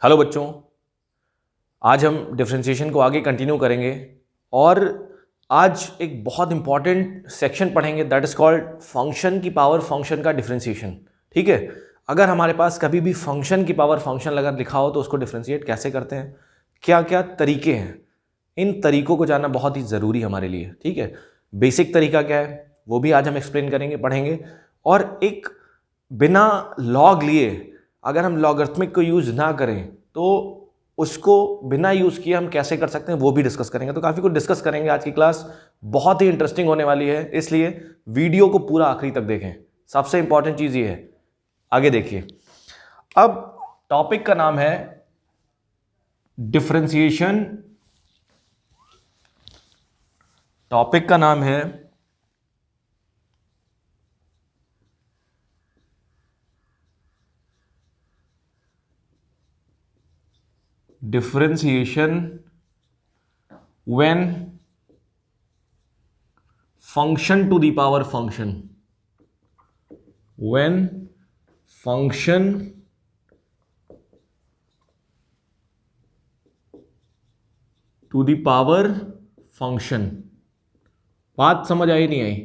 Hello बच्चों, आज हम डिफरेंशिएशन को आगे कंटिन्यू करेंगे और आज एक बहुत इंपॉर्टेंट सेक्शन पढ़ेंगे दैट इज कॉल्ड फंक्शन की पावर फंक्शन का डिफरेंशिएशन। ठीक है, अगर हमारे पास कभी भी फंक्शन की पावर फंक्शन अगर लिखा हो तो उसको डिफरेंशिएट कैसे करते हैं, क्या क्या तरीके हैं, इन तरीकों को जानना बहुत ही ज़रूरी हमारे लिए। ठीक है, बेसिक तरीका क्या है वो भी आज हम एक्सप्लेन करेंगे, पढ़ेंगे। और एक बिना लॉग लिए अगर हम लॉगरिथमिक को यूज़ ना करें तो उसको बिना यूज़ किए हम कैसे कर सकते हैं वो भी डिस्कस करेंगे। तो काफ़ी कुछ डिस्कस करेंगे। आज की क्लास बहुत ही इंटरेस्टिंग होने वाली है, इसलिए वीडियो को पूरा आखिरी तक देखें। सबसे इंपॉर्टेंट चीज़ ये है, आगे देखिए। अब टॉपिक का नाम है डिफरेंशिएशन। टॉपिक का नाम है differentiation when function to the power function, when function to the power function। बात समझ आई नहीं आई?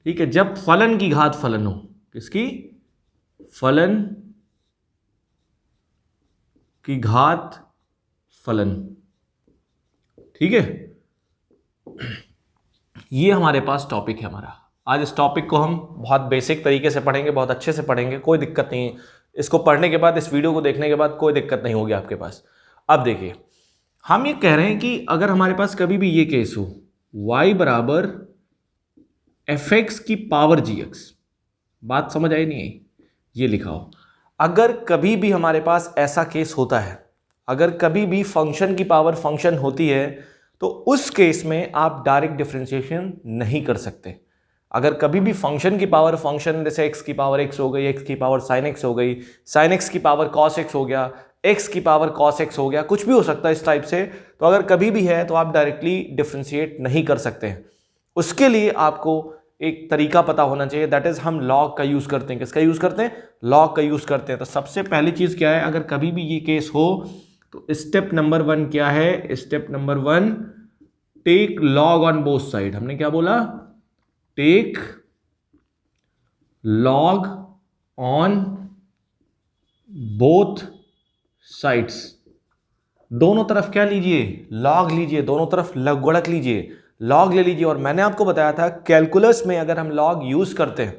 ठीक है, जब फलन की घात फलन हो। किसकी? फलन की घात फलन। ठीक है, ये हमारे पास टॉपिक है हमारा। आज इस टॉपिक को हम बहुत बेसिक तरीके से पढ़ेंगे, बहुत अच्छे से पढ़ेंगे, कोई दिक्कत नहीं है। इसको पढ़ने के बाद, इस वीडियो को देखने के बाद कोई दिक्कत नहीं होगी आपके पास। अब देखिए, हम ये कह रहे हैं कि अगर हमारे पास कभी भी ये केस हो y बराबर fx की पावर gx, बात समझ आई नहीं आई? ये लिखा हो। अगर कभी भी हमारे पास ऐसा केस होता है, अगर कभी भी फंक्शन की पावर फंक्शन होती है, तो उस केस में आप डायरेक्ट डिफरेंशिएशन नहीं कर सकते। अगर कभी भी फंक्शन की पावर फंक्शन, जैसे x की पावर x हो गई, x की पावर sin x हो गई, sin x की पावर cos x हो गया, x की पावर cos x हो गया, कुछ भी हो सकता है इस टाइप से, तो अगर कभी भी है तो आप डायरेक्टली डिफरेंशिएट नहीं कर सकते हैं। उसके लिए आपको एक तरीका पता होना चाहिए, दैट इज हम लॉग का यूज करते हैं। किसका यूज करते हैं? लॉग का यूज करते हैं। तो सबसे पहली चीज क्या है, अगर कभी भी ये केस हो तो स्टेप नंबर 1 क्या है? Step number 1, take log on both side. हमने क्या बोला? Take log on both sides. दोनों तरफ क्या लीजिए? लॉग लीजिए, दोनों तरफ गुणक लीजिए, लॉग ले लीजिए। और मैंने आपको बताया था कैलकुलस में अगर हम लॉग यूज करते हैं,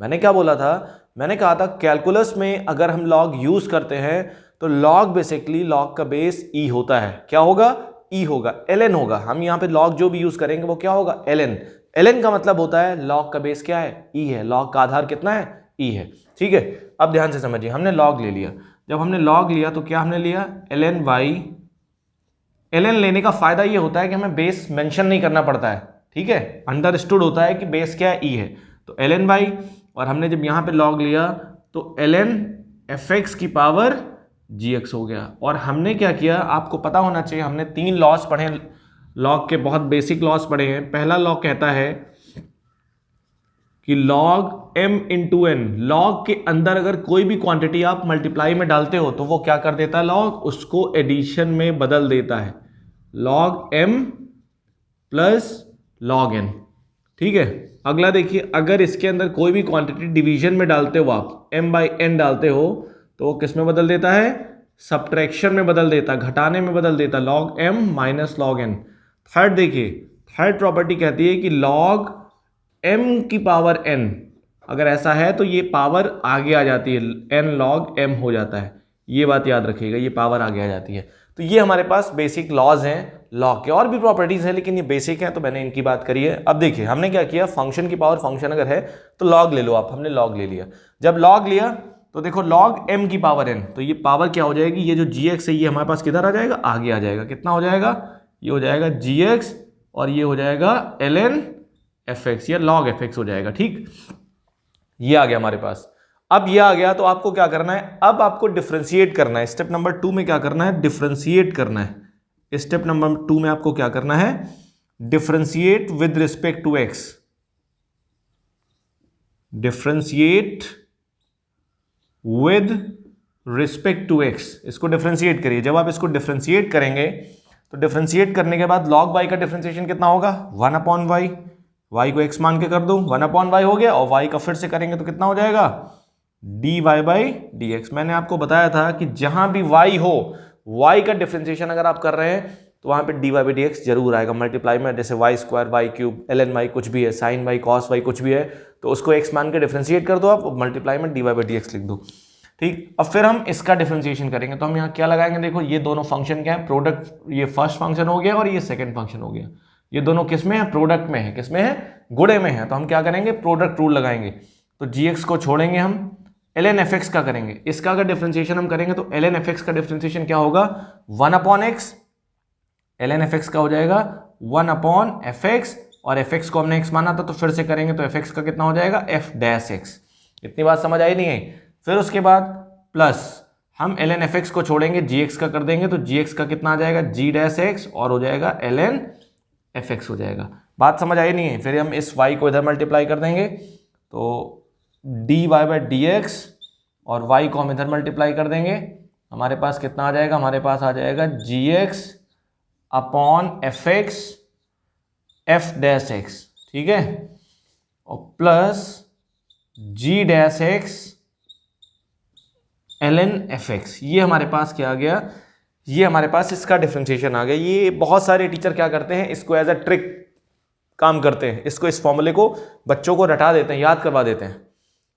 मैंने क्या बोला था? मैंने कहा था कैलकुलस में अगर हम लॉग यूज करते हैं तो लॉग बेसिकली लॉग का बेस ई होता है। क्या होगा? ई होगा, ln होगा। हम यहां पे लॉग जो भी यूज करेंगे वो क्या होगा? ln। ln का मतलब होता है लॉग का बेस क्या है? ई है। लॉग का आधार कितना है? ई है। ठीक है, अब ध्यान से समझिए, हमने लॉग ले लिया। जब हमने लॉग लिया तो क्या हमने लिया? ln y। ln लेने का फायदा ये होता है कि हमें बेस मेंशन नहीं करना पड़ता है। ठीक है, अंडरस्टूड होता है कि बेस क्या है? ई है। तो ln y, और हमने जब यहां पे लॉग लिया तो ln fx की पावर gx हो गया। और हमने क्या किया, आपको पता होना चाहिए, हमने 3 लॉस पढ़े लॉग के, बहुत बेसिक लॉस पढ़े हैं। पहला लॉ कहता है कि log m into n, log के अंदर अगर कोई भी क्वांटिटी आप मल्टीप्लाई में डालते हो तो वो क्या कर देता है? लॉग उसको एडिशन में बदल देता है। log m plus log n। ठीक है, अगला देखिए, अगर इसके अंदर कोई भी क्वांटिटी डिवीजन में डालते हो, आप m बाई n डालते हो, तो वो किस में बदल देता है? सब्ट्रैक्शन में बदल देता, घटाने में बदल देता, log m minus log n। Third देखिए, थर्ड प्रॉपर्टी कहती है कि log m की पावर n, अगर ऐसा है तो ये पावर आगे आ जाती है, n log m हो जाता है। ये बात याद रखिएगा, ये पावर आगे आ जाती है। तो ये हमारे पास बेसिक लॉज हैं लॉग के। और भी प्रॉपर्टीज हैं लेकिन ये बेसिक हैं तो मैंने इनकी बात करी है। अब देखिए, हमने क्या किया, फंक्शन की पावर फंक्शन अगर है तो लॉग ले लो आप। हमने लॉग ले लिया। जब लॉग लिया तो देखो log m की पावर n, तो ये पावर क्या हो जाएगी? ये जो gx है ये हमारे पास किधर आ जाएगा? आगे आ जाएगा। कितना हो जाएगा? ये हो जाएगा gx और ये हो जाएगा ln fx या log fx हो जाएगा। ठीक, ये आ गया हमारे पास। अब ये आ गया तो आपको क्या करना है? अब आपको डिफरेंशिएट करना है। स्टेप नंबर 2 में क्या करना है? डिफरेंशिएट करना है। स्टेप नंबर 2 में आपको क्या करना है? Differentiate with respect to x, differentiate with respect to x, इसको डिफरेंशिएट करिए। जब आप इसको डिफरेंशिएट करेंगे तो डिफरेंशिएट करने के बाद log y का डिफरेंशिएशन कितना होगा 1 अपॉन वाई, y को x मान के कर दो 1 अपॉन वाई हो गया, और y का फिर से करेंगे तो कितना हो जाएगा dy बाई dx। मैंने आपको बताया था कि जहां भी y हो, y का डिफरेंशिएशन अगर आप कर रहे हैं तो वहां पे dy बाई dx जरूर आएगा मल्टीप्लाई में। जैसे y square, y cube, ln y कुछ भी है, साइन y, कॉस y कुछ भी है, तो उसको x मान के डिफरेंशिएट कर दो आप, मल्टीप्लाई में dy बाई dx लिख दो। ठीक, अब फिर हम इसका डिफरेंशिएशन करेंगे तो हम यहाँ क्या लगाएंगे, देखो ये दोनों फंक्शन क्या है, प्रोडक्ट, ये फर्स्ट फंक्शन हो गया और ये सेकंड फंक्शन हो गया। ये दोनों किस में है, प्रोडक्ट में है, किस में है, गुणे में है। तो हम क्या करेंगे, प्रोडक्ट रूल लगाएंगे। तो gx को छोड़ेंगे हम, ln fx का करेंगे। इसका अगर डिफरेंशिएशन हम करेंगे तो ln fx का डिफरेंशिएशन क्या होगा 1 अपॉन एक्स, ln fx का हो जाएगा 1 अपॉन fx, और fx को हमने x माना था तो फिर से करेंगे तो fx का कितना हो जाएगा f डैश x। इतनी बात समझ आई नहीं है। फिर उसके बाद प्लस हम ln fx को छोड़ेंगे, gx का कर देंगे तो gx का कितना आ जाएगा g डैश x, और हो जाएगा ln fx हो जाएगा। बात समझ आई नहीं है। फिर हम इस y को इधर मल्टीप्लाई कर देंगे तो dy बाई dx, और y को हम इधर मल्टीप्लाई कर देंगे, हमारे पास कितना आ जाएगा, हमारे पास आ जाएगा gx upon fx f dash x, ठीक है, और plus g dash x ln fx। ये हमारे पास क्या आ गया, ये हमारे पास इसका डिफरेंशिएशन आ गया। ये बहुत सारे टीचर क्या करते हैं, इसको एज अ ट्रिक काम करते हैं, इसको, इस फॉर्मूले को बच्चों को रटा देते हैं, याद करवा देते हैं,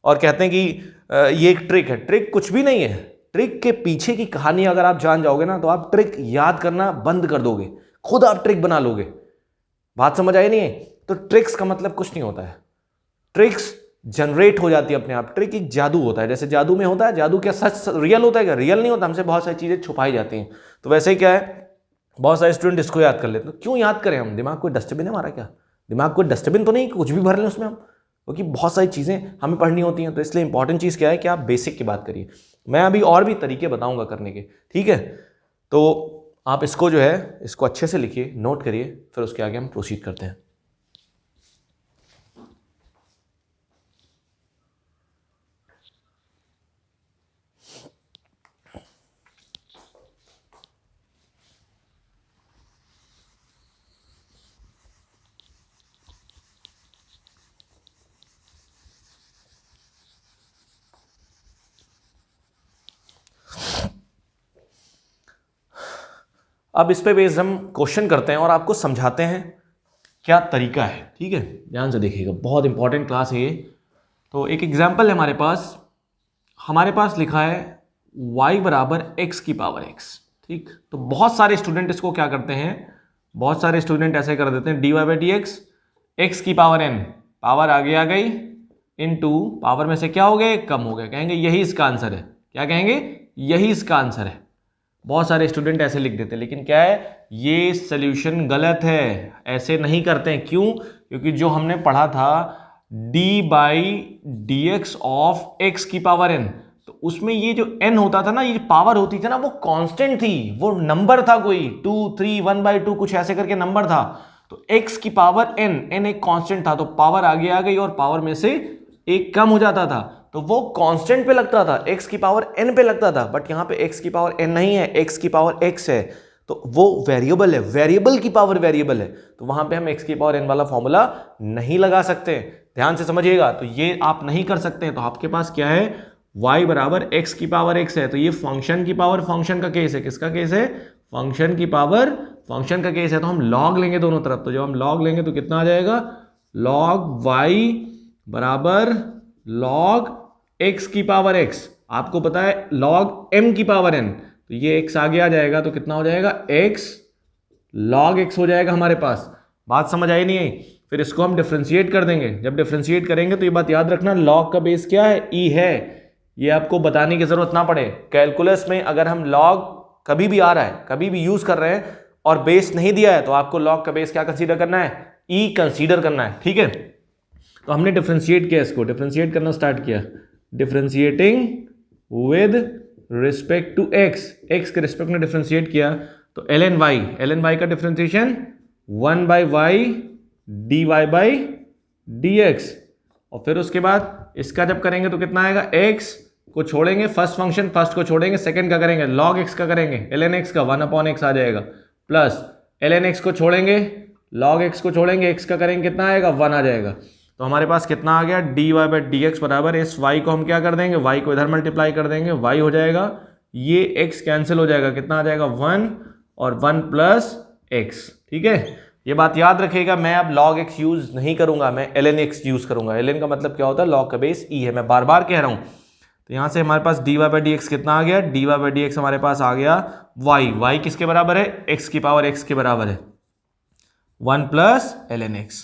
और कहते हैं कि ये एक ट्रिक है। ट्रिक कुछ भी नहीं है। ट्रिक के पीछे की कहानी अगर आप जान जाओगे ना तो आप ट्रिक याद करना बंद कर दोगे, खुद आप ट्रिक बना लोगे। बात समझ आई नहीं है। तो ट्रिक्स का मतलब कुछ नहीं होता है, ट्रिक्स जनरेट हो जाती है अपने आप। ट्रिक एक जादू होता है, जैसे जादू में होता है, जादू क्या सच रियल होता है क्या, रियल नहीं होता, हमसे बहुत सारी चीजें छुपाई जाती हैं। तो वैसे ही क्या है, बहुत सारे स्टूडेंट इसको याद कर लेते हैं। तो क्यों याद करें हम, दिमाग कोई डस्टबिन है हमारा क्या, दिमाग कोई डस्टबिन तो नहीं कुछ भी भर लें उसमें हम, क्योंकि बहुत सारी चीजें हमें पढ़नी होती हैं। तो इसलिए इंपॉर्टेंट चीज क्या है कि आप बेसिक की बात करिए। मैं अभी और भी तरीके बताऊंगा करने के, ठीक है। तो आप इसको जो है, इसको अच्छे से लिखिए, नोट करिए, फिर उसके आगे हम प्रोसीड करते हैं। अब इस पे बेस्ड हम क्वेश्चन करते हैं और आपको समझाते हैं क्या तरीका है, ठीक है। ध्यान से देखिएगा, बहुत इंपॉर्टेंट क्लास है ये। तो एक एग्जाम्पल है हमारे पास लिखा है y बराबर x की पावर x, ठीक। तो बहुत सारे स्टूडेंट इसको क्या करते हैं, बहुत सारे स्टूडेंट ऐसे कर देते हैं dy by d x, x की पावर n, पावर आगे आ गई, इनटू पावर में से क्या हो गया, कम हो गया, कहेंगे यही इसका आंसर है। क्या कहेंगे, यही इसका आंसर है। बहुत सारे स्टूडेंट ऐसे लिख देते हैं, लेकिन क्या है, ये सोल्यूशन गलत है, ऐसे नहीं करते हैं। क्यों, क्योंकि जो हमने पढ़ा था d by d x of x की पावर n, तो उसमें ये जो n होता था ना, ये पावर होती थी ना, वो कांस्टेंट थी, वो नंबर था कोई 2 3 1/2 कुछ ऐसे करके नंबर था। तो x की पावर n एक कांस्टेंट था, तो पावर आगे आ गई और पावर में से एक कम हो जाता था, तो वो कांस्टेंट पे लगता था, x की पावर n पे लगता था। बट यहाँ पे x की पावर n नहीं है, x की पावर x है, तो वो वेरिएबल है, वेरिएबल की पावर वेरिएबल है, तो वहां पे हम x की पावर n वाला फॉर्मूला नहीं लगा सकते। ध्यान से समझिएगा, तो ये आप नहीं कर सकते। तो आपके पास क्या है, y बराबर x की पावर x है, तो ये फंक्शन की पावर फंक्शन का केस है। किसका केस है, फंक्शन की पावर फंक्शन का केस है। तो हम लॉग लेंगे दोनों तरफ, तो जब हम लॉग लेंगे तो कितना आ जाएगा, लॉग y बराबर log x की पावर x, आपको पता है log m की पावर n, तो ये x आगे आ जाएगा, तो कितना हो जाएगा, x log x हो जाएगा हमारे पास। बात समझ आई नहीं आई। फिर इसको हम डिफरेंशिएट कर देंगे। जब डिफरेंशिएट करेंगे तो ये बात याद रखना, log का बेस क्या है, e है। ये आपको बताने की जरूरत ना पड़े। कैलकुलस में अगर हम log कभी भी आ रहा है, कभी भी यूज कर रहे हैं और बेस नहीं दिया है, तो आपको log का बेस क्या कंसीडर करना है, e कंसीडर करना है, ठीक है। तो हमने डिफरेंशिएट किया, इसको डिफरेंशिएट करना स्टार्ट किया, differentiating with respect to x, x के रिस्पेक्ट में डिफरेंशिएट किया, तो ln y का डिफरेंशिएशन 1/y dy/dx, और फिर उसके बाद इसका जब करेंगे तो कितना आएगा, x को छोड़ेंगे, फर्स्ट फंक्शन फर्स्ट को छोड़ेंगे, सेकंड का करेंगे log x का करेंगे, ln x का 1/x आ जाएगा, प्लस ln x को छोड़ेंगे, log x को छोड़ेंगे, x का करेंगे कितना आएगा, 1 आ जाएगा। तो हमारे पास कितना आ गया, dy/dx बराबर इस y को हम क्या कर देंगे, y को इधर मल्टीप्लाई कर देंगे, y हो जाएगा, ये x कैंसिल हो जाएगा, कितना आ जाएगा 1 और 1 प्लस x। ठीक है, ये बात याद रखिएगा, मैं अब log x यूज नहीं करूंगा, मैं ln x यूज करूंगा। ln का मतलब क्या होता है, log का बेस e है, मैं बार बार कह रहा हूं। तो यहां से हमारे पास dy/dx कितना आ गया, dy/dx हमारे पास आ गया y किसके बराबर है, x की पावर x के बराबर है, 1 प्लस ln x।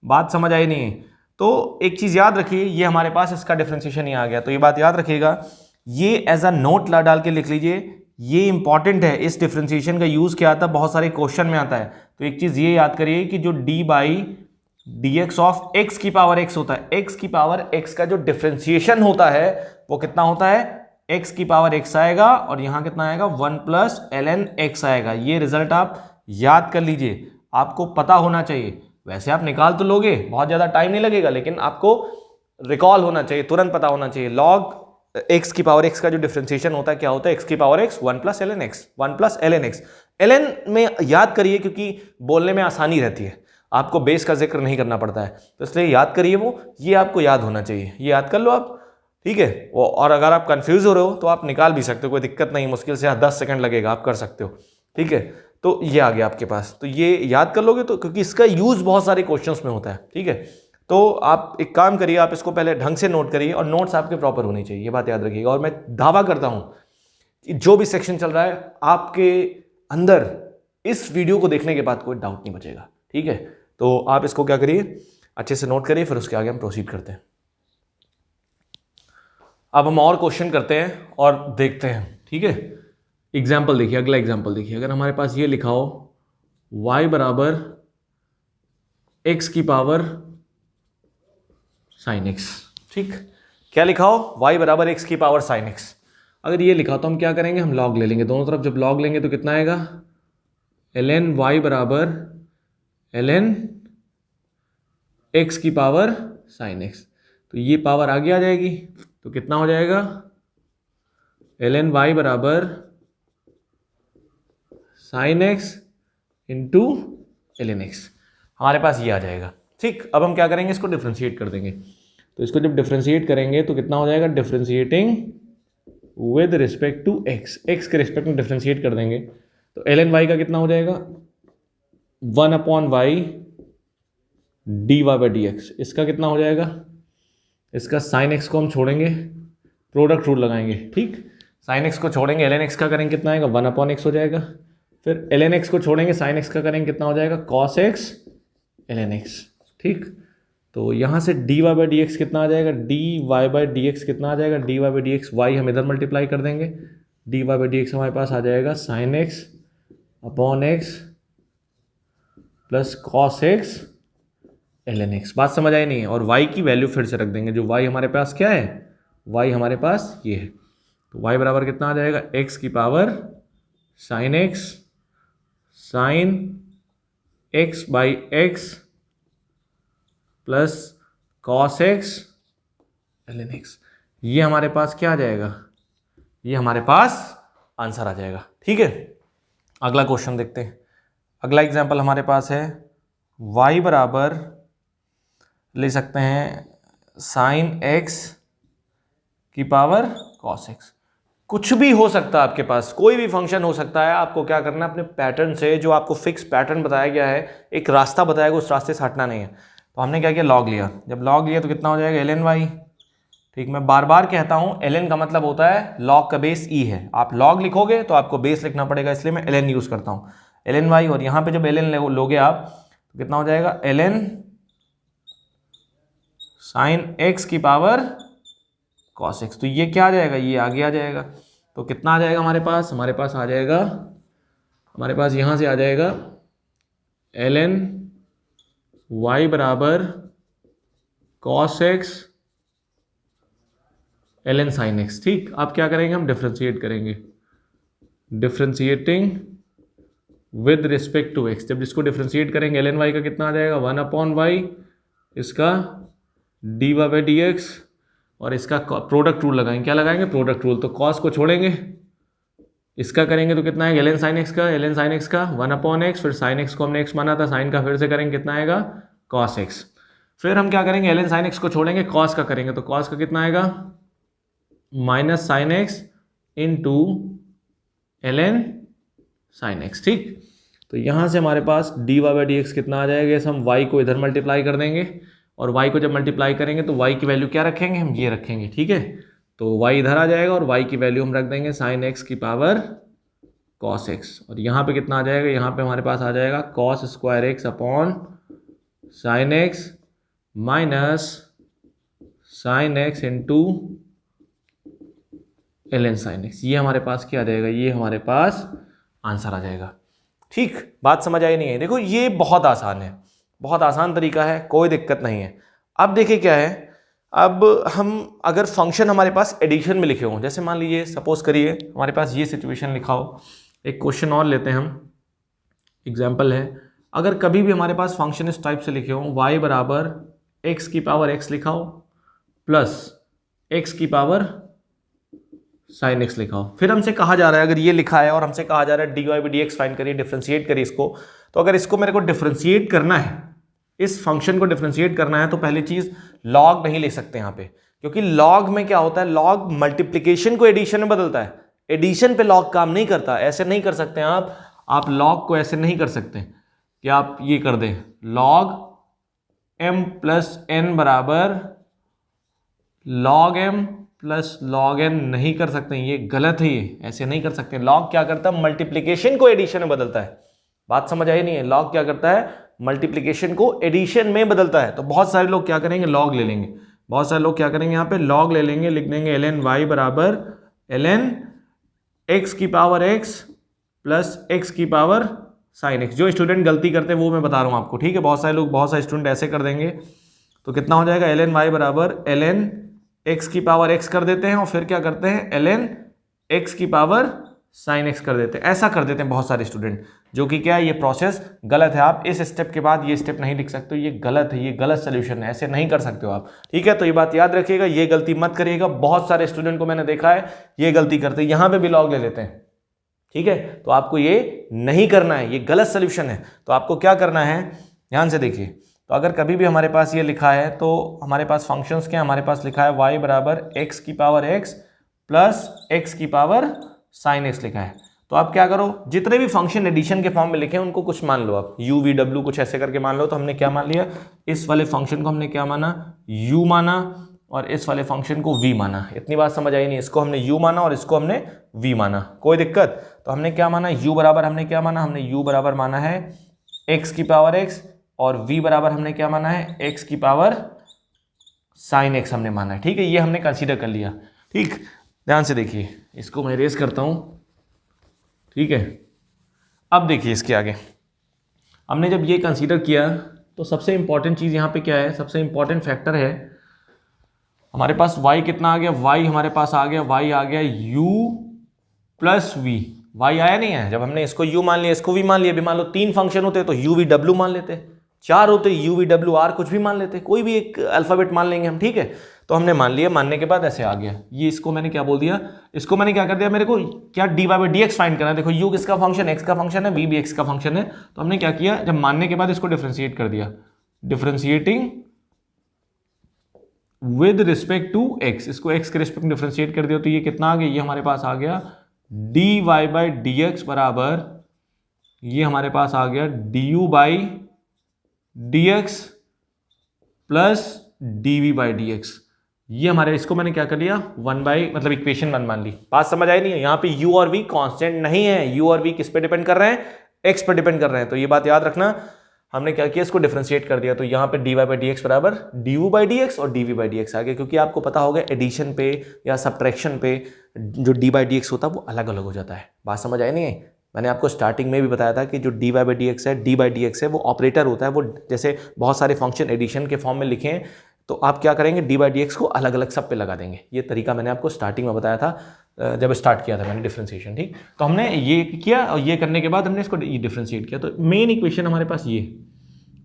बात समझ आई नहीं? तो एक चीज याद रखिए, ये हमारे पास इसका डिफरेंशिएशन ही आ गया, तो ये बात याद रखिएगा, ये एज अ नोट डाल के लिख लीजिए, ये इंपॉर्टेंट है। इस डिफरेंशिएशन का यूज क्या आता है, बहुत सारे क्वेश्चन में आता है। तो एक चीज ये याद करिए कि जो d/dx ऑफ x की पावर x होता है, x की पावर x का जो डिफरेंशिएशन होता है वो कितना होता है, x की पावर x आएगा, और यहां कितना आएगा, 1 प्लस ln x आएगा। ये रिजल्ट आप याद कर लीजिए, आपको पता होना चाहिए। वैसे आप निकाल तो लोगे, बहुत ज्यादा टाइम नहीं लगेगा, लेकिन आपको रिकॉल होना चाहिए, तुरंत पता होना चाहिए। log x की पावर x का जो डिफरेंशिएशन होता है क्या होता है, x की power x 1 plus ln x, 1 plus ln x। ln में याद करिए क्योंकि बोलने में आसानी रहती है, आपको बेस का जिक्र नहीं करना पड़ता है, तो इसलिए याद करिए, वो ये आपको याद होना चाहिए, ये याद कर लो आप। ठीक है, और अगर आप कंफ्यूज हो रहे हो तो आप निकाल भी सकते हो, कोई दिक्कत नहीं, मुश्किल से 10 सेकंड लगेगा, आप कर सकते हो। ठीक है, तो ये आ गया आपके पास, तो ये याद कर लोगे तो, क्योंकि इसका यूज बहुत सारे क्वेश्चंस में होता है। ठीक है, तो आप एक काम करिए, आप इसको पहले ढंग से नोट करिए, और नोट्स आपके प्रॉपर होनी चाहिए, ये बात याद रखिएगा। और मैं दावा करता हूं कि जो भी सेक्शन चल रहा है आपके अंदर इस वीडियो को देखने के बाद कोई डाउट नहीं बचेगा। ठीक है, तो आप इसको क्या करिए, अच्छे से नोट करिए, फिर उसके आगे हम प्रोसीड करते हैं। अब हम और क्वेश्चन करते हैं और देखते हैं। ठीक है, एग्जाम्पल देखिए, अगला एग्जाम्पल देखिए, अगर हमारे पास ये लिखा हो y बराबर x की पावर sin x। ठीक, क्या लिखा हो, y बराबर x की पावर sin x। अगर ये लिखा हो तो हम क्या करेंगे, हम log ले लेंगे दोनों तरफ। जब log लेंगे तो कितना आएगा, ln y बराबर ln x की पावर sin x। तो ये पावर आगे आ जाएगी, तो कितना हो जाएगा, ln y बराबर sin x into ln x, हमारे पास ये आ जाएगा। ठीक, अब हम क्या करेंगे, इसको डिफ्रेंशिएट कर देंगे। तो इसको जब डिफ्रेंशिएट करेंगे तो कितना हो जाएगा, differentiating with respect to x, x के रिस्पेक्ट में डिफ्रेंशिएट कर देंगे, तो ln y का कितना हो जाएगा, 1/y dy/dx। इसका कितना हो जाएगा, इसका sin x को हम छोड़ेंगे, प्रोडक्ट रूल लगाएंगे। ठीक, sin x को छोड़ेंगे, ln x का करेंगे कितना आएगा, 1/x हो जाएगा, फिर ln x को छोड़ेंगे, sin x का करेंगे कितना हो जाएगा, cos x ln x। ठीक, तो यहाँ से dy/dx कितना आ जाएगा, dy/dx कितना आ जाएगा, dy/dx y हम इधर मल्टीप्लाई कर देंगे, dy/dx हमारे पास आ जाएगा sin x upon x plus cos x ln x। बात समझ आई नहीं है? और y की वैल्यू फिर से रख देंगे, जो y हमारे पास क्या है, y हमारे पास ये है, तो y बराबर कितना आ जाएगा, x की power sin x sin x by x plus cos x ln x। ये हमारे पास क्या आ जाएगा, ये हमारे पास आंसर आ जाएगा। ठीक है, अगला क्वेश्चन देखते हैं। अगला एग्जांपल हमारे पास है y बराबर ले सकते हैं sin x की पावर cos x। कुछ भी हो सकता है आपके पास, कोई भी फंक्शन हो सकता है। आपको क्या करना है, अपने पैटर्न से, जो आपको फिक्स पैटर्न बताया गया है, एक रास्ता बताया गया, उस रास्ते से हटना नहीं है। तो हमने क्या किया, लॉग लिया। जब लॉग लिया तो कितना हो जाएगा, ln y। ठीक, मैं बार बार कहता हूं ln का मतलब होता है लॉग का बेस e है। आप लॉग लिखोगे तो आपको बेस लिखना पड़ेगा, इसलिए मैं ln यूज करता हूं, ln y। और यहां पे जब ln लोगे आप तो कितना हो जाएगा, ln sin x की पावर cos x। तो ये क्या आ जाएगा, ये आगे आ जाएगा। तो कितना आ जाएगा हमारे पास, हमारे पास आ जाएगा, हमारे पास यहां से आ जाएगा ln y बराबर cos x ln sin x। ठीक, अब क्या करेंगे, हम डिफ्रेंशिएट करेंगे, differentiating with respect to x. जब इसको डिफ्रेंशिएट करेंगे ln y का कितना आ जाएगा 1/y, इसका dy बाई डी एक्स, और इसका प्रोडक्ट रूल लगाएंगे। क्या लगाएंगे? Product rule. तो कॉस को छोड़ेंगे, इसका करेंगे तो कितना आएगा ln sin x का, ln sin x का 1/x, फिर sin x को हमने x माना था, sin का फिर से करेंगे कितना आएगा cos x। फिर हम क्या करेंगे ln sin x को छोड़ेंगे, cos का करेंगे तो cos का कितना आएगा minus sine x into ln sin x। ठीक, तो यहाँ से हमारे पास dy बाई डी एक्स कितना आ जाएगा, इस हम y को इधर मल्टीप्लाई कर देंगे, और y को जब मल्टीप्लाई करेंगे तो y की वैल्यू क्या रखेंगे, हम ये रखेंगे। ठीक है, तो y इधर आ जाएगा और y की वैल्यू हम रख देंगे sin x की पावर cos x, और यहाँ पे कितना आ जाएगा, यहाँ पे हमारे पास आ जाएगा cos square x upon sin x minus sin x into ln sin x। ये हमारे पास क्या आ जाएगा, ये हमारे पास आंसर आ जाएगा। ठीक, बात समझ आई नहीं है? देखो ये बहुत आसान है, बहुत आसान तरीका है, कोई दिक्कत नहीं है। अब देखिए क्या है, अब हम अगर फंक्शन हमारे पास एडिशन में लिखे हों, जैसे मान लीजिए सपोज करिए हमारे पास ये सिचुएशन लिखा हो, एक क्वेश्चन और लेते हैं हम, एग्जांपल है, अगर कभी भी हमारे पास फंक्शन इस टाइप से लिखे हो y बराबर x की पावर x लिखा हो प्लस x की पावर साइन x लिखा हो, फिर हमसे कहा जा रहा है, अगर ये लिखा है और हमसे कहा जा रहा है dy by d x find करिए, डिफ्रेंशिएट करिए इसको, तो अगर इसको मेरे को डिफ्रेंशिएट करना है, इस फंक्शन को डिफ्रेंशिएट करना है, तो पहली चीज लॉग नहीं ले सकते यहाँ पे, क्योंकि लॉग में क्या होता है, लॉग मल्टीप्लिकेशन को एडिशन में बदलता है, एडिशन पे लॉग काम नहीं करता। ऐसे नहीं कर सकते आप लॉग को ऐसे नहीं कर सकते कि आप ये कर दें लॉग m प्लस n बराबर log m plus log n, नहीं कर सकते, ये गलत है, ये ऐसे नहीं कर सकते। लॉग क्या करता है, मल्टीप्लिकेशन को एडिशन में बदलता है। बात समझ आई नहीं है? लॉग क्या करता है, मल्टीप्लिकेशन को एडिशन में बदलता है। तो बहुत सारे लोग क्या करेंगे, लॉग ले लेंगे, बहुत सारे लोग क्या करेंगे, यहाँ पे लॉग ले लेंगे, लिख देंगे ln y बराबर ln x की पावर x प्लस x की पावर साइन x। जो स्टूडेंट गलती करते हैं वो मैं बता रहा हूँ आपको, ठीक है? बहुत सारे लोग, बहुत सारे स्टूडेंट ऐसे कर देंगे, तो कितना हो जाएगा ln y बराबर ln x की पावर x कर देते हैं, और फिर क्या करते हैं ln x की पावर साइन x कर देते हैं। ऐसा कर देते हैं बहुत सारे स्टूडेंट, जो कि क्या है, ये प्रोसेस गलत है। आप इस स्टेप के बाद ये स्टेप नहीं लिख सकते, ये गलत है, ये गलत सोल्यूशन है, ऐसे नहीं कर सकते हो आप। ठीक है, तो ये बात याद रखिएगा, ये गलती मत करिएगा। बहुत सारे स्टूडेंट को मैंने देखा है ये गलती करते हैं, यहाँ पे भी लॉग ले लेते हैं। ठीक है, तो आपको ये नहीं करना है, ये गलत सोल्यूशन है। तो आपको क्या करना है, ध्यान से देखिए, तो अगर कभी भी हमारे पास ये लिखा है, तो हमारे पास फंक्शंस क्या, हमारे पास लिखा है y बराबर x की पावर x प्लस x की पावर साइन x लिखा है, तो आप क्या करो, जितने भी फंक्शन एडिशन के फॉर्म में लिखे हैं उनको कुछ मान लो आप, u v w कुछ ऐसे करके मान लो। तो हमने क्या मान लिया, इस वाले फंक्शन को हमने क्या माना, u माना, और इस वाले फंक्शन को v माना। इतनी बात समझ आई नहीं? इसको हमने u माना और इसको हमने v माना, कोई दिक्कत? तो हमने क्या माना, u बराबर हमने क्या माना, हमने u बराबर माना है x की पावर x, और v बराबर हमने क्या माना है, x की पावर साइन x हमने माना है। ठीक है, ये हमने कंसीडर कर लिया। ठीक, ध्यान से देखिए, इसको मैं इरेज करता हूँ। ठीक है, अब देखिए इसके आगे हमने जब ये कंसीडर किया, तो सबसे इंपॉर्टेंट चीज़ यहाँ पे क्या है, सबसे इंपॉर्टेंट फैक्टर है हमारे पास y कितना आ गया, y हमारे पास आ गया, y आ गया u प्लस v। y आया नहीं है, जब हमने इसको u मान लिया, इसको v मान लिया, भी मान लो 3 फंक्शन होते तो u v w मान लेते, 4 होते u v w r कुछ भी मान लेते, कोई भी एक अल्फाबेट मान लेंगे हम। ठीक है, तो हमने मान लिया, मानने के बाद ऐसे आ गया, ये इसको मैंने क्या बोल दिया, इसको मैंने क्या कर दिया, मेरे को क्या dy by d x find करना है। देखो u किसका फंक्शन, x का फंक्शन है, v भी x का फंक्शन है, तो हमने क्या किया, जब मानने के बाद इसको डिफ्रेंशिएट कर दिया, differentiating with respect to x, इसको x के रिस्पेक्ट डिफ्रेंशिएट कर दिया, तो ये कितना आ गया, ये हमारे पास आ गया dy बाई डी एक्स बराबर, ये हमारे पास आ गया du by d x plus dv by d x. ये हमारे, इसको मैंने क्या कर लिया, 1 बाई, मतलब इक्वेशन 1 मान ली। बात समझ आई नहीं है? यहाँ पे u और v कांस्टेंट नहीं है, u और v किस पे डिपेंड कर रहे हैं, x पे डिपेंड कर रहे हैं। तो ये बात याद रखना, हमने क्या किया, इसको डिफरेंशिएट कर दिया, तो यहाँ पे dy बाई डी एक्स बराबर du बाई डी एक्स और dv बाई डी एक्स आ गया, क्योंकि आपको पता होगा एडिशन पे या सब्ट्रैक्शन पे जो डी बाई डी एक्स होता है वो अलग अलग हो जाता है। बात समझ आई नहीं है? मैंने आपको स्टार्टिंग में भी बताया था कि जो dy बाई डी एक्स है, d बाई डी एक्स है, वो ऑपरेटर होता है, वो जैसे बहुत सारे फंक्शन एडिशन के फॉर्म में लिखे हैं तो आप क्या करेंगे, डी बाई डी एक्स को अलग अलग सब पे लगा देंगे। ये तरीका मैंने आपको स्टार्टिंग में बताया था जब स्टार्ट किया था मैंने डिफरेंशिएशन, ठीक। तो हमने ये किया और ये करने के बाद हमने इसको डिफरेंशिएट किया। तो मेन इक्वेशन हमारे पास ये,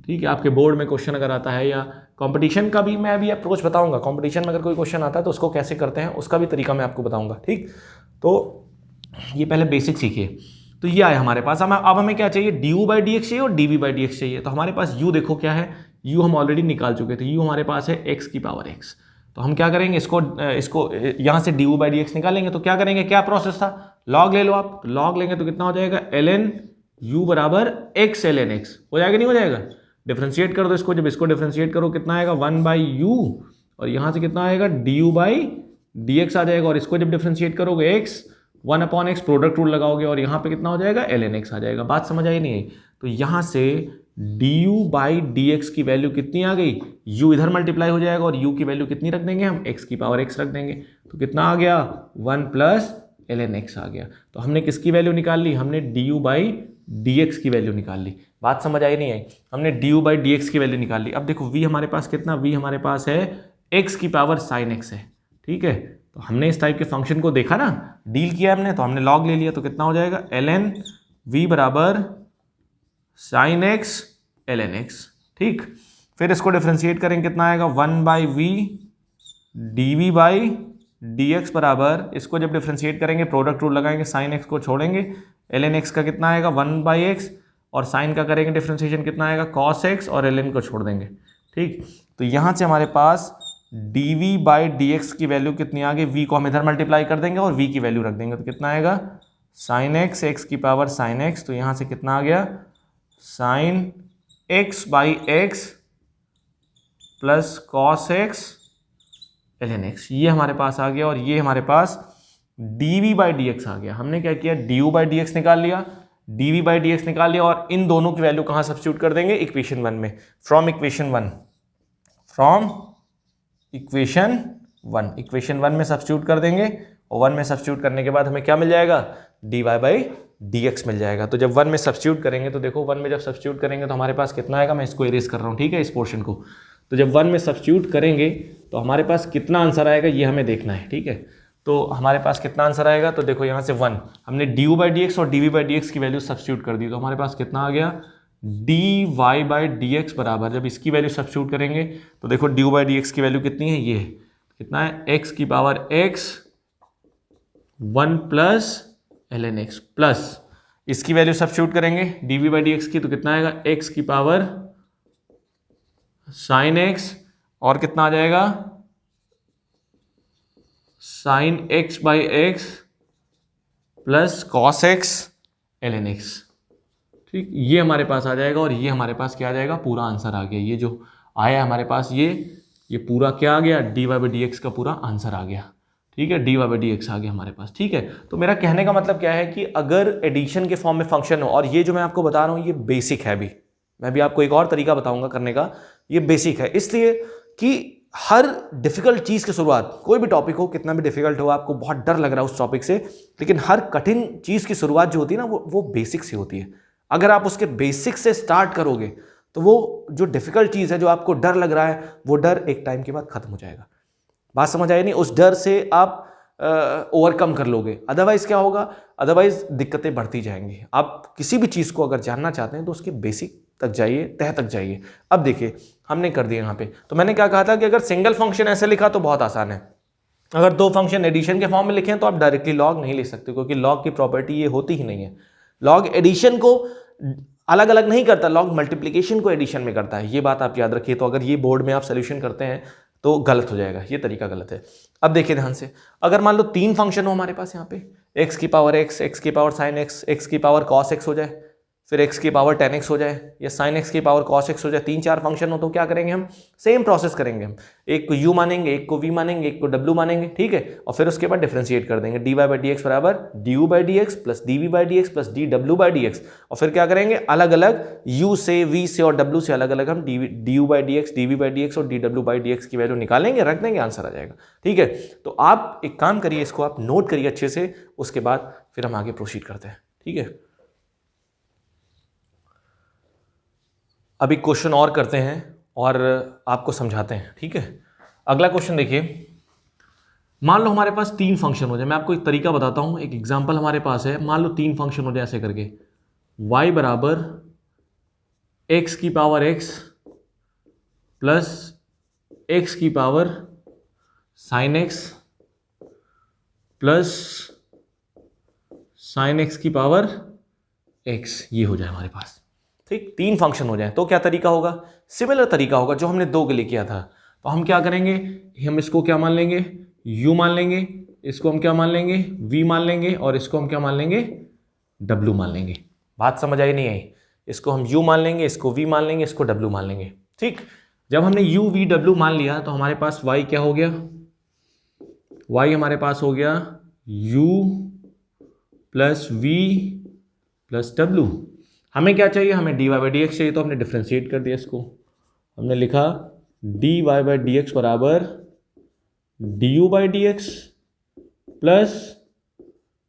ठीक है। आपके बोर्ड में क्वेश्चन अगर आता है या कंपटीशन का भी मैं अभी अप्रोच बताऊंगा, कंपटीशन में अगर कोई क्वेश्चन आता है तो उसको कैसे करते हैं उसका भी तरीका मैं आपको बताऊंगा, ठीक। तो ये पहले बेसिक सीखिए। तो ये आया हमारे पास। अब हमें क्या चाहिए, d u by d x चाहिए और d v by d x चाहिए। तो हमारे पास u देखो क्या है, u हम ऑलरेडी निकाल चुके थे, u हमारे पास है x की पावर x। तो हम क्या करेंगे, इसको यहाँ से D u by d x निकालेंगे। तो क्या करेंगे, क्या प्रोसेस था, लॉग ले लो आप। लॉग लेंगे तो कितना हो जाएगा, ln u बराबर x ln x हो जाएगा, नहीं हो जाएगा। डिफ्रेंशिएट कर दो इसको, जब इसको डिफ्रेंशिएट करो कितना आएगा 1 बाई यू, और यहाँ से कितना आएगा d u by d x आ जाएगा। और इसको जब डिफ्रेंशिएट करोगे x 1 upon x product rule लगाओगे और यहाँ पे कितना हो जाएगा ln x आ जाएगा। बात समझ आई नहीं आई। तो यहाँ से D u by d x की वैल्यू कितनी आ गई, u इधर मल्टीप्लाई हो जाएगा और u की वैल्यू कितनी रख देंगे हम, x की पावर x रख देंगे। तो कितना आ गया 1 प्लस ln x आ गया। तो हमने किसकी वैल्यू निकाल ली, हमने d u by d x की वैल्यू निकाल ली। बात समझ आई नहीं आई, हमने d u by d x की वैल्यू निकाल ली। अब देखो v हमारे पास कितना, v हमारे पास है x की पावर साइन x है, ठीक है। तो हमने इस टाइप के फंक्शन को देखा ना, डील किया हमने, तो हमने लॉग ले लिया। तो कितना हो जाएगा ln v बराबर साइन x ln x, ठीक। फिर इसको डिफ्रेंशिएट करेंगे, कितना आएगा 1 by v d v by d x बराबर, इसको जब डिफ्रेंशिएट करेंगे प्रोडक्ट रूल लगाएंगे, साइन x को छोड़ेंगे, ln x का कितना आएगा 1 बाई एक्स, और साइन का करेंगे डिफ्रेंशिएशन कितना आएगा cos x, और ln को छोड़ देंगे, ठीक। तो यहाँ से हमारे पास d v by d x की वैल्यू कितनी आ गई, v को हम इधर मल्टीप्लाई कर देंगे और v की वैल्यू रख देंगे। तो कितना आएगा साइन x x की पावर साइन x। तो यहाँ से कितना आ गया sine x by x plus cos x ln x, ये हमारे पास आ गया। और ये हमारे पास d v by d x आ गया। हमने क्या किया, d u by d x निकाल लिया, d v by d x निकाल लिया, और इन दोनों की वैल्यू कहाँ सब्स्टिट्यूट कर देंगे, इक्वेशन 1 में। फ्रॉम इक्वेशन 1 में सब्स्टिट्यूट कर देंगे, और 1 में सब्स्टिट्यूट करने के बाद हमें क्या मिल जाएगा, d y by d x मिल जाएगा। तो जब 1 में सब्स्टिट्यूट करेंगे, तो देखो 1 में जब सब्स्टिट्यूट करेंगे तो हमारे पास कितना आएगा, मैं इसको इरेज कर रहा हूँ, ठीक है, इस पोर्शन को। तो जब 1 में सब्स्टिट्यूट करेंगे तो हमारे पास कितना आंसर आएगा, ये हमें देखना है, ठीक है। तो हमारे पास कितना आंसर आएगा, तो देखो यहाँ से 1 हमने d u by d x और d v by d x की वैल्यू सब्स्टिट्यूट कर दी। तो हमारे पास कितना आ गया, d y by d x बराबर, जब इसकी वैल्यू सब्स्टिट्यूट करेंगे तो देखो d u by d x की वैल्यू कितनी है, ये है, कितना है x की power x 1 plus ln x, plus इसकी वैल्यू सब्स्टिट्यूट करेंगे d v by d x की, तो कितना आएगा x की पावर साइन x, और कितना आ जाएगा sine x by x plus cos x ln x, ठीक। ये हमारे पास आ जाएगा, और ये हमारे पास क्या आ जाएगा, पूरा आंसर आ गया। ये जो आया हमारे पास ये पूरा क्या आ गया, d y by d x का पूरा आंसर आ गया, ठीक है। D y by d x आ गया हमारे पास, ठीक है। तो मेरा कहने का मतलब क्या है कि अगर एडिशन के फॉर्म में फंक्शन हो, और ये जो मैं आपको बता रहा हूँ ये बेसिक है, अभी मैं भी आपको एक और तरीका बताऊंगा करने का, ये बेसिक है इसलिए कि हर डिफिकल्ट चीज़ की शुरुआत, कोई भी टॉपिक हो, कितना भी डिफिकल्ट हो, आपको बहुत डर लग रहा है उस टॉपिक से, लेकिन हर कठिन चीज़ की शुरुआत जो होती है ना, वो बेसिक से होती है। अगर आप उसके बेसिक से स्टार्ट करोगे तो वो जो डिफिकल्ट चीज़ है, जो आपको डर लग रहा है, वो डर एक टाइम के बाद खत्म हो जाएगा। बात समझ आई नहीं, उस डर से आप ओवरकम कर लोगे। अदरवाइज क्या होगा, अदरवाइज दिक्कतें बढ़ती जाएंगी। आप किसी भी चीज़ को अगर जानना चाहते हैं तो उसके बेसिक तक जाइए, तह तक जाइए। अब देखिए हमने कर दिया यहाँ पे, तो मैंने क्या कहा था कि अगर सिंगल फंक्शन ऐसे लिखा तो बहुत आसान है। अगर दो फंक्शन एडिशन के फॉर्म में लिखें तो आप डायरेक्टली लॉग नहीं लिख सकते, क्योंकि लॉग की प्रॉपर्टी ये होती ही नहीं है। लॉग एडिशन को अलग अलग नहीं करता, लॉग मल्टीप्लिकेशन को एडिशन में करता है, ये बात आप याद रखिए। तो अगर ये बोर्ड में आप सोल्यूशन करते हैं तो गलत हो जाएगा, ये तरीका गलत है। अब देखिए ध्यान से, अगर मान लो 3 फंक्शन हो हमारे पास यहाँ पे, x की पावर x, x की पावर साइन x, x की पावर cos x हो जाए, फिर x की पावर tan x हो जाए, या sin x की पावर cos x हो जाए, 3-4 फंक्शन हो, तो क्या करेंगे हम, सेम प्रोसेस करेंगे हम, एक को u मानेंगे, एक को v मानेंगे, एक को w मानेंगे, ठीक है। और फिर उसके बाद डिफरेंशिएट कर देंगे, dy बाई डी एक्स बराबर du by d x plus dv by d x plus dw by d x. और फिर क्या करेंगे, अलग अलग u से, v से और w से अलग अलग हम du by d x, dv by d x और dw बाई डी एक्स की वैल्यू निकालेंगे, रख देंगे, आंसर आ जाएगा, ठीक है। तो आप एक काम करिए, इसको आप नोट करिए अच्छे से, उसके बाद फिर हम आगे प्रोसीड करते हैं, ठीक है। अभी क्वेश्चन और करते हैं, और आपको समझाते हैं, ठीक है। अगला क्वेश्चन देखिए, मान लो हमारे पास 3 फंक्शन हो जाए। मैं आपको एक तरीका बताता हूँ, एक एग्जांपल हमारे पास है। मान लो 3 फंक्शन हो जाए ऐसे करके, y बराबर x की पावर x प्लस x की power sine x plus sign x की पावर x, ये हो जाए हमारे पास, ठीक। 3 फंक्शन हो जाए तो क्या तरीका होगा? सिमिलर तरीका होगा जो हमने 2 के लिए किया था। तो हम क्या करेंगे, हम इसको क्या मान लेंगे, u मान लेंगे, इसको हम क्या मान लेंगे, v मान लेंगे, और इसको हम क्या मान लेंगे, w मान लेंगे। बात समझ आई नहीं आई? इसको हम u मान लेंगे, इसको v मान लेंगे, इसको w मान लेंगे, ठीक। जब हमने u v w मान लिया तो हमारे पास y क्या हो गया, y हमारे पास हो गया u plus v plus w। हमें क्या चाहिए, हमें dy बाई डी एक्स चाहिए, तो हमने डिफ्रेंशिएट कर दिया इसको। हमने लिखा dy बाई डी एक्स बराबर du by d x plus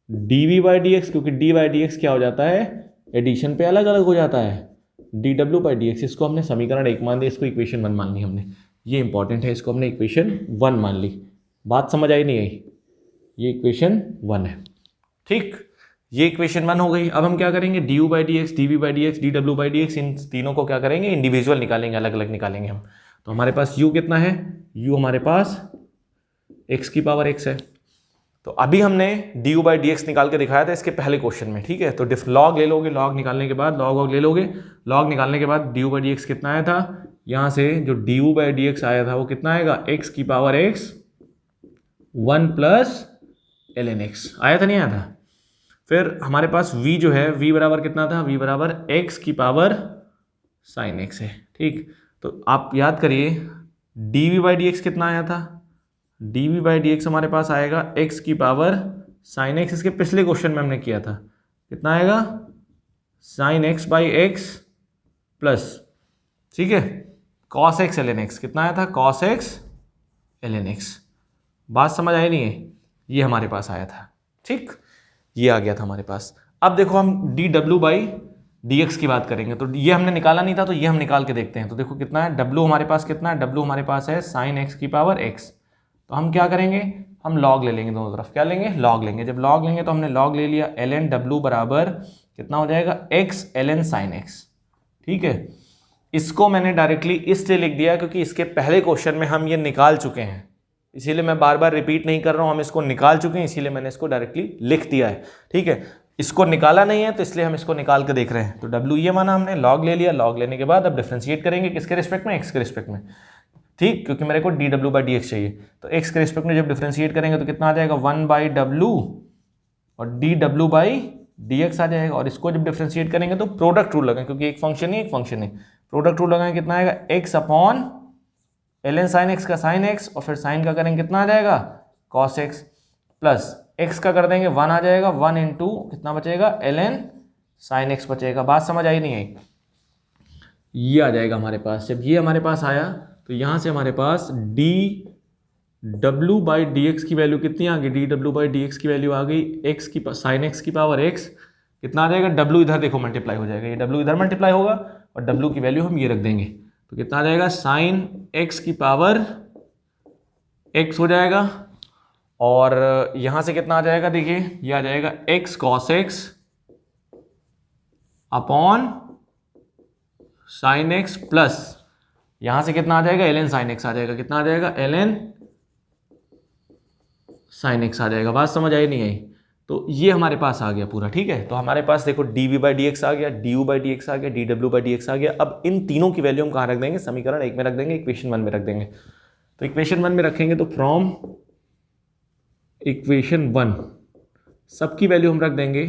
dv by d x, क्योंकि d बाई डी एक्स क्या हो जाता है, एडिशन पे अलग अलग हो जाता है, dw बाई डी एक्स। इसको हमने समीकरण 1 मान दिया, इसको इक्वेशन 1 मान ली हमने, ये इंपॉर्टेंट है, इसको हमने इक्वेशन 1 मान ली। बात समझ आई नहीं आई? ये इक्वेशन 1 है, ठीक। ये इक्वेशन 1 हो गई। अब हम क्या करेंगे, du by d x, dv by d x, dw by d x, इन तीनों को क्या करेंगे, इंडिविजुअल निकालेंगे, अलग अलग निकालेंगे हम। तो हमारे पास u कितना है, u हमारे पास x की पावर x है। तो अभी हमने du बाई डी एक्स निकाल के दिखाया था इसके पहले क्वेश्चन में, ठीक है। तो लॉग ले लोगे, लॉग निकालने के बाद लॉग ले लोगे, लॉग निकालने के बाद du बाई डी एक्स कितना आया था, यहाँ से जो du बाई डी एक्स आया था वो कितना आएगा, x की power x 1 plus ln x आया था, नहीं आया था। फिर हमारे पास v जो है, v बराबर कितना था, v बराबर x की पावर साइन x है, ठीक। तो आप याद करिए dv बाई डी एक्स कितना आया था, dv बाई डी एक्स हमारे पास आएगा x की पावर साइन x। इसके पिछले क्वेश्चन में हमने किया था, कितना आएगा, sine x by x plus, ठीक है, कॉस x ln x, कितना आया था, कॉस x ln x। बात समझ आई नहीं है? ये हमारे पास आया था, ठीक, ये आ गया था हमारे पास। अब देखो हम dw बाई डी एक्स की बात करेंगे, तो ये हमने निकाला नहीं था, तो ये हम निकाल के देखते हैं। तो देखो कितना है, w हमारे पास कितना है, w हमारे पास है साइन x की पावर x। तो हम क्या करेंगे, हम लॉग ले लेंगे, दोनों तरफ क्या लेंगे, लॉग लेंगे। जब लॉग लेंगे तो हमने लॉग ले लिया, ln w बराबर कितना हो जाएगा, x ln साइन x, ठीक है। इसको मैंने डायरेक्टली इसलिए लिख दिया क्योंकि इसके पहले क्वेश्चन में हम ये निकाल चुके हैं, इसीलिए मैं बार बार रिपीट नहीं कर रहा हूँ, हम इसको निकाल चुके हैं, इसीलिए मैंने इसको डायरेक्टली लिख दिया है, ठीक है। इसको निकाला नहीं है तो इसलिए हम इसको निकाल के देख रहे हैं। तो w ये माना हमने, लॉग ले लिया, लॉग लेने के बाद अब डिफरेंशिएट करेंगे किसके रिस्पेक्ट में, x के रिस्पेक्ट में, ठीक, क्योंकि मेरे को dw बाई डी एक्स चाहिए। तो x के रिस्पेक्ट में जब डिफरेंशिएट करेंगे तो कितना आ जाएगा, 1 बाई w और dw बाई डी एक्स आ जाएगा। और इसको जब डिफरेंशिएट करेंगे तो प्रोडक्ट रूल लगाएं, क्योंकि एक फंक्शन ही एक फंक्शन है, प्रोडक्ट रूल लगाएं, कितना आएगा, x upon ln sine x का साइन x, और फिर साइन का करेंगे कितना आ जाएगा, cos x, प्लस x का कर देंगे 1 आ जाएगा, 1 इंटू कितना बचेगा, ln साइन x बचेगा। बात समझ आई नहीं आई? ये आ जाएगा हमारे पास। जब ये हमारे पास आया तो यहाँ से हमारे पास dw बाई डी एक्स की वैल्यू कितनी आ गई, dw बाई डी एक्स की वैल्यू आ गई x की साइन x की पावर x, कितना आ जाएगा, w इधर देखो मल्टीप्लाई हो जाएगा, ये w इधर मल्टीप्लाई होगा और w की वैल्यू हम ये रख देंगे, तो कितना आ जाएगा, साइन x की पावर x हो जाएगा। और यहाँ से कितना आ जाएगा, देखिए ये आ जाएगा x cos x upon sine x plus यहाँ से कितना आ जाएगा, ln साइन x आ जाएगा, कितना आ जाएगा, ln साइन x आ जाएगा। बात समझ आई नहीं आई? तो ये हमारे पास आ गया पूरा, ठीक है। तो हमारे पास देखो dv बाई डी एक्स आ गया, du बाई डी एक्स आ गया, dw बाई डी एक्स आ गया। अब इन तीनों की वैल्यू हम कहाँ रख देंगे, समीकरण 1 में रख देंगे, इक्वेशन 1 में रख देंगे। तो इक्वेशन 1 में रखेंगे तो फ्रॉम इक्वेशन 1 सबकी वैल्यू हम रख देंगे,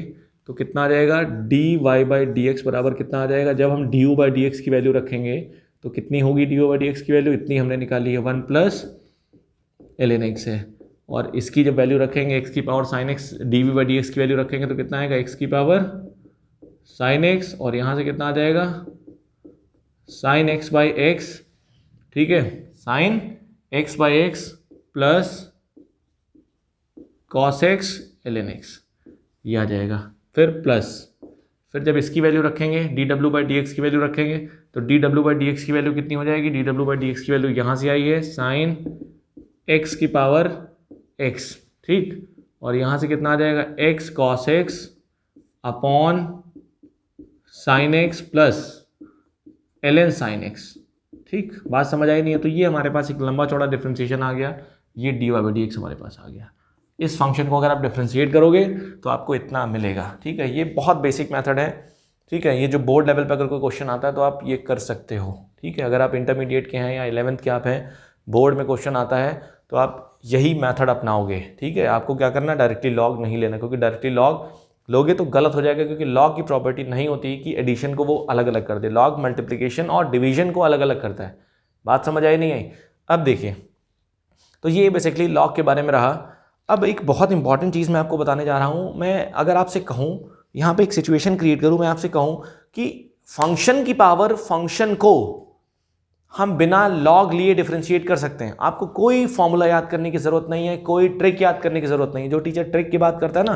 तो कितना आ जाएगा, dy बाई डी एक्स बराबर कितना आ जाएगा, जब हम du बाई डी एक्स की वैल्यू रखेंगे तो कितनी होगी du बाई डी एक्स की वैल्यू, इतनी हमने निकाली है, 1 प्लस ln x है। और इसकी जब वैल्यू रखेंगे x की power sine x, dv by d x की वैल्यू रखेंगे तो कितना आएगा, x की पावर साइन x, और यहाँ से कितना आ जाएगा, साइन x बाई एक्स, ठीक है, sine x by x plus cos x ln x, ये आ जाएगा। फिर प्लस, फिर जब इसकी वैल्यू रखेंगे, dw बाई डी एक्स की वैल्यू रखेंगे तो डी डब्ल्यू बाई डी एक्स की वैल्यू कितनी हो जाएगी, डी डब्ल्यू बाई डी एक्स की वैल्यू यहाँ से आई है साइन एक्स की पावर एक्स, ठीक, और यहाँ से कितना आ जाएगा x cos x upon sine x plus l n sine x, ठीक, बात समझ आई नहीं है। तो ये हमारे पास एक लंबा चौड़ा डिफ्रेंसिएशन आ गया, ये d y by d x हमारे पास आ गया। इस फंक्शन को अगर आप डिफ्रेंशिएट करोगे तो आपको इतना मिलेगा, ठीक है। ये बहुत बेसिक मेथड है, ठीक है। ये जो बोर्ड लेवल पर अगर कोई क्वेश्चन आता है तो आप ये कर सकते हो, ठीक है। अगर आप इंटरमीडिएट के हैं या 11th के आप हैं, बोर्ड में क्वेश्चन आता है तो आप यही मेथड अपनाओगे, ठीक है। आपको क्या करना, डायरेक्टली लॉग नहीं लेना, क्योंकि डायरेक्टली लॉग लोगे तो गलत हो जाएगा, क्योंकि लॉग की प्रॉपर्टी नहीं होती कि एडिशन को वो अलग अलग कर दे। लॉग मल्टीप्लिकेशन और डिवीजन को अलग अलग करता है। बात समझ आई नहीं आई? अब देखिए, तो ये बेसिकली लॉग के बारे में रहा। अब एक बहुत इंपॉर्टेंट चीज़ मैं आपको बताने जा रहा हूँ। मैं अगर आपसे कहूँ, यहाँ पे एक सिचुएशन क्रिएट करूँ, मैं आपसे कहूँ कि फंक्शन की पावर फंक्शन को हम बिना लॉग लिए डिफरेंशिएट कर सकते हैं। आपको कोई फॉर्मूला याद करने की ज़रूरत नहीं है, कोई ट्रिक याद करने की ज़रूरत नहीं है। जो टीचर ट्रिक की बात करता है ना,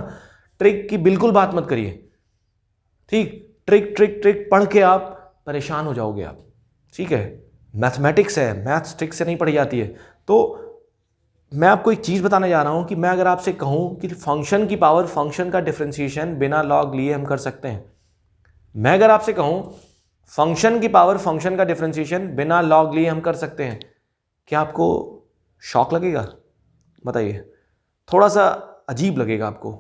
ट्रिक की बिल्कुल बात मत करिए, ठीक। ट्रिक ट्रिक ट्रिक पढ़ के आप परेशान हो जाओगे आप, ठीक है। मैथमेटिक्स है, मैथ्स ट्रिक से नहीं पढ़ी जाती है। तो मैं आपको एक चीज़ बताने जा रहा हूँ कि मैं अगर आपसे कहूँ कि फंक्शन की पावर फंक्शन का डिफरेंशिएशन बिना लॉग लिए हम कर सकते हैं, मैं अगर आपसे कहूँ फंक्शन की पावर फंक्शन का डिफरेंशिएशन बिना लॉग लिए हम कर सकते हैं, क्या आपको शॉक लगेगा? बताइए, थोड़ा सा अजीब लगेगा आपको।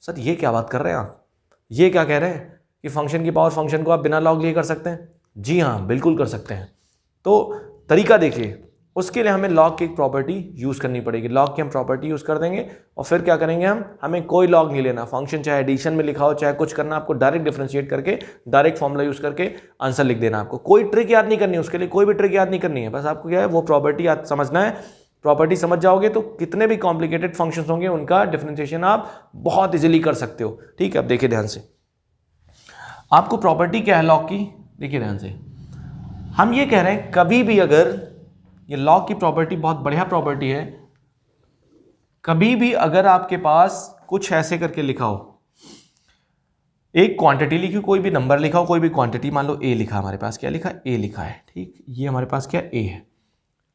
सर ये क्या बात कर रहे हैं आप, ये क्या कह रहे हैं कि फंक्शन की पावर फंक्शन को आप बिना लॉग लिए कर सकते हैं? जी हाँ, बिल्कुल कर सकते हैं। तो तरीका देखिए, उसके लिए हमें लॉग की एक प्रॉपर्टी यूज़ करनी पड़ेगी। लॉग की हम प्रॉपर्टी यूज़ कर देंगे और फिर क्या करेंगे, हमें कोई लॉग नहीं लेना। फंक्शन चाहे एडिशन में लिखा हो, चाहे कुछ करना, आपको डायरेक्ट डिफरेंशिएट करके डायरेक्ट फॉर्मूला यूज़ करके आंसर लिख देना। आपको कोई ट्रिक याद नहीं करनी है, उसके लिए कोई भी ट्रिक याद नहीं करनी है। बस आपको क्या है, वो प्रॉपर्टी याद समझना है। प्रॉपर्टी समझ जाओगे तो कितने भी कॉम्प्लिकेटेड फंक्शंस होंगे उनका डिफरेंशिएशन आप बहुत इजीली कर सकते हो, ठीक है। अब देखिए ध्यान से, आपको प्रॉपर्टी क्या है लॉग की, देखिए ध्यान से। हम ये कह रहे हैं कभी भी अगर ये लॉग की प्रॉपर्टी बहुत बढ़िया प्रॉपर्टी है, कभी भी अगर आपके पास कुछ ऐसे करके लिखा हो, एक क्वांटिटी लिखी, कोई भी नंबर लिखा हो, कोई भी क्वांटिटी, मान लो ए लिखा, हमारे पास क्या लिखा, ए लिखा है, ठीक। ये हमारे पास क्या ए है,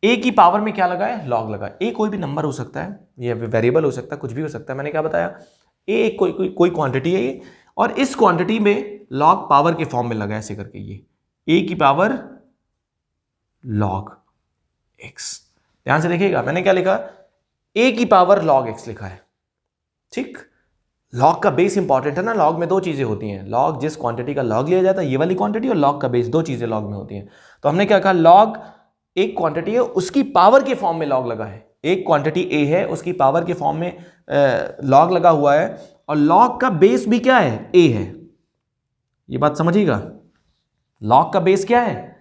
ए की पावर में क्या लगा है, लॉग लगा। ए कोई भी नंबर हो सकता है, ये वेरिएबल हो सकता है, कुछ भी हो सकता है। मैंने क्या बताया, ए कोई क्वांटिटी है ये, और इस क्वांटिटी में लॉग पावर के फॉर्म में लगा ऐसे करके, ये ए की पावर लॉग एक्स। ध्यान से देखिएगा, मैंने क्या लिखा, ए की पावर लॉग एक्स लिखा है, ठीक। लॉग का बेस इंपॉर्टेंट है ना, लॉग में दो चीजें होती हैं, लॉग जिस क्वांटिटी का लॉग लिया जाता है ये वाली क्वांटिटी, और लॉग का बेस, दो चीजें लॉग में होती हैं। तो हमने क्या कहा, लॉग एक क्वांटिटी है, उसकी पावर के फॉर्म में लॉग लगा है। एक क्वांटिटी ए है, उसकी पावर के फॉर्म में लॉग लगा हुआ है, और लॉग का बेस भी क्या है, ए है। ये बात समझिएगा, लॉग का बेस क्या है,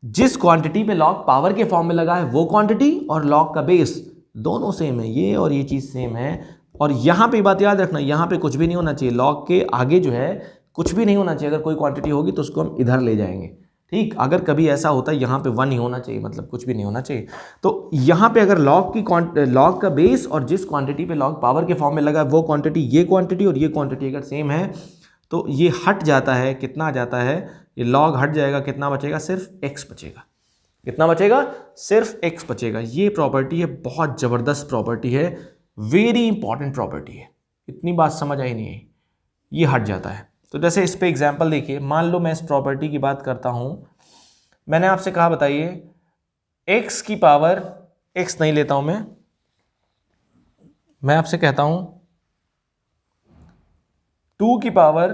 जिस क्वांटिटी पे लॉग पावर के फॉर्म में लगा है वो क्वांटिटी, और लॉग का बेस दोनों सेम है, ये और ये चीज सेम है। और यहां पे बात याद रखना, यहां पे कुछ भी नहीं होना चाहिए, लॉग के आगे जो है कुछ भी नहीं होना चाहिए। अगर कोई क्वांटिटी होगी तो उसको हम इधर ले जाएंगे, ठीक। अगर कभी ऐसा होता है यहाँ पे 1 ही होना चाहिए, मतलब कुछ भी नहीं होना चाहिए। तो यहाँ पे अगर लॉग का बेस और जिस क्वांटिटी पे लॉग पावर के फॉर्म में लगा है वो क्वांटिटी, ये क्वांटिटी और ये क्वांटिटी अगर सेम है तो ये हट जाता है, कितना आ जाता है, ये लॉग हट जाएगा, कितना बचेगा, सिर्फ x बचेगा। कितना बचेगा, सिर्फ x बचेगा। ये प्रॉपर्टी है, बहुत ज़बरदस्त प्रॉपर्टी है, वेरी इंपॉर्टेंट प्रॉपर्टी है। इतनी बात समझ आई नहीं आई, ये हट जाता है। तो जैसे इस पे एग्जांपल देखिए, मान लो मैं इस प्रॉपर्टी की बात करता हूं, मैंने आपसे कहा बताइए x की पावर, x नहीं लेता हूं मैं आपसे कहता हूं 2 की पावर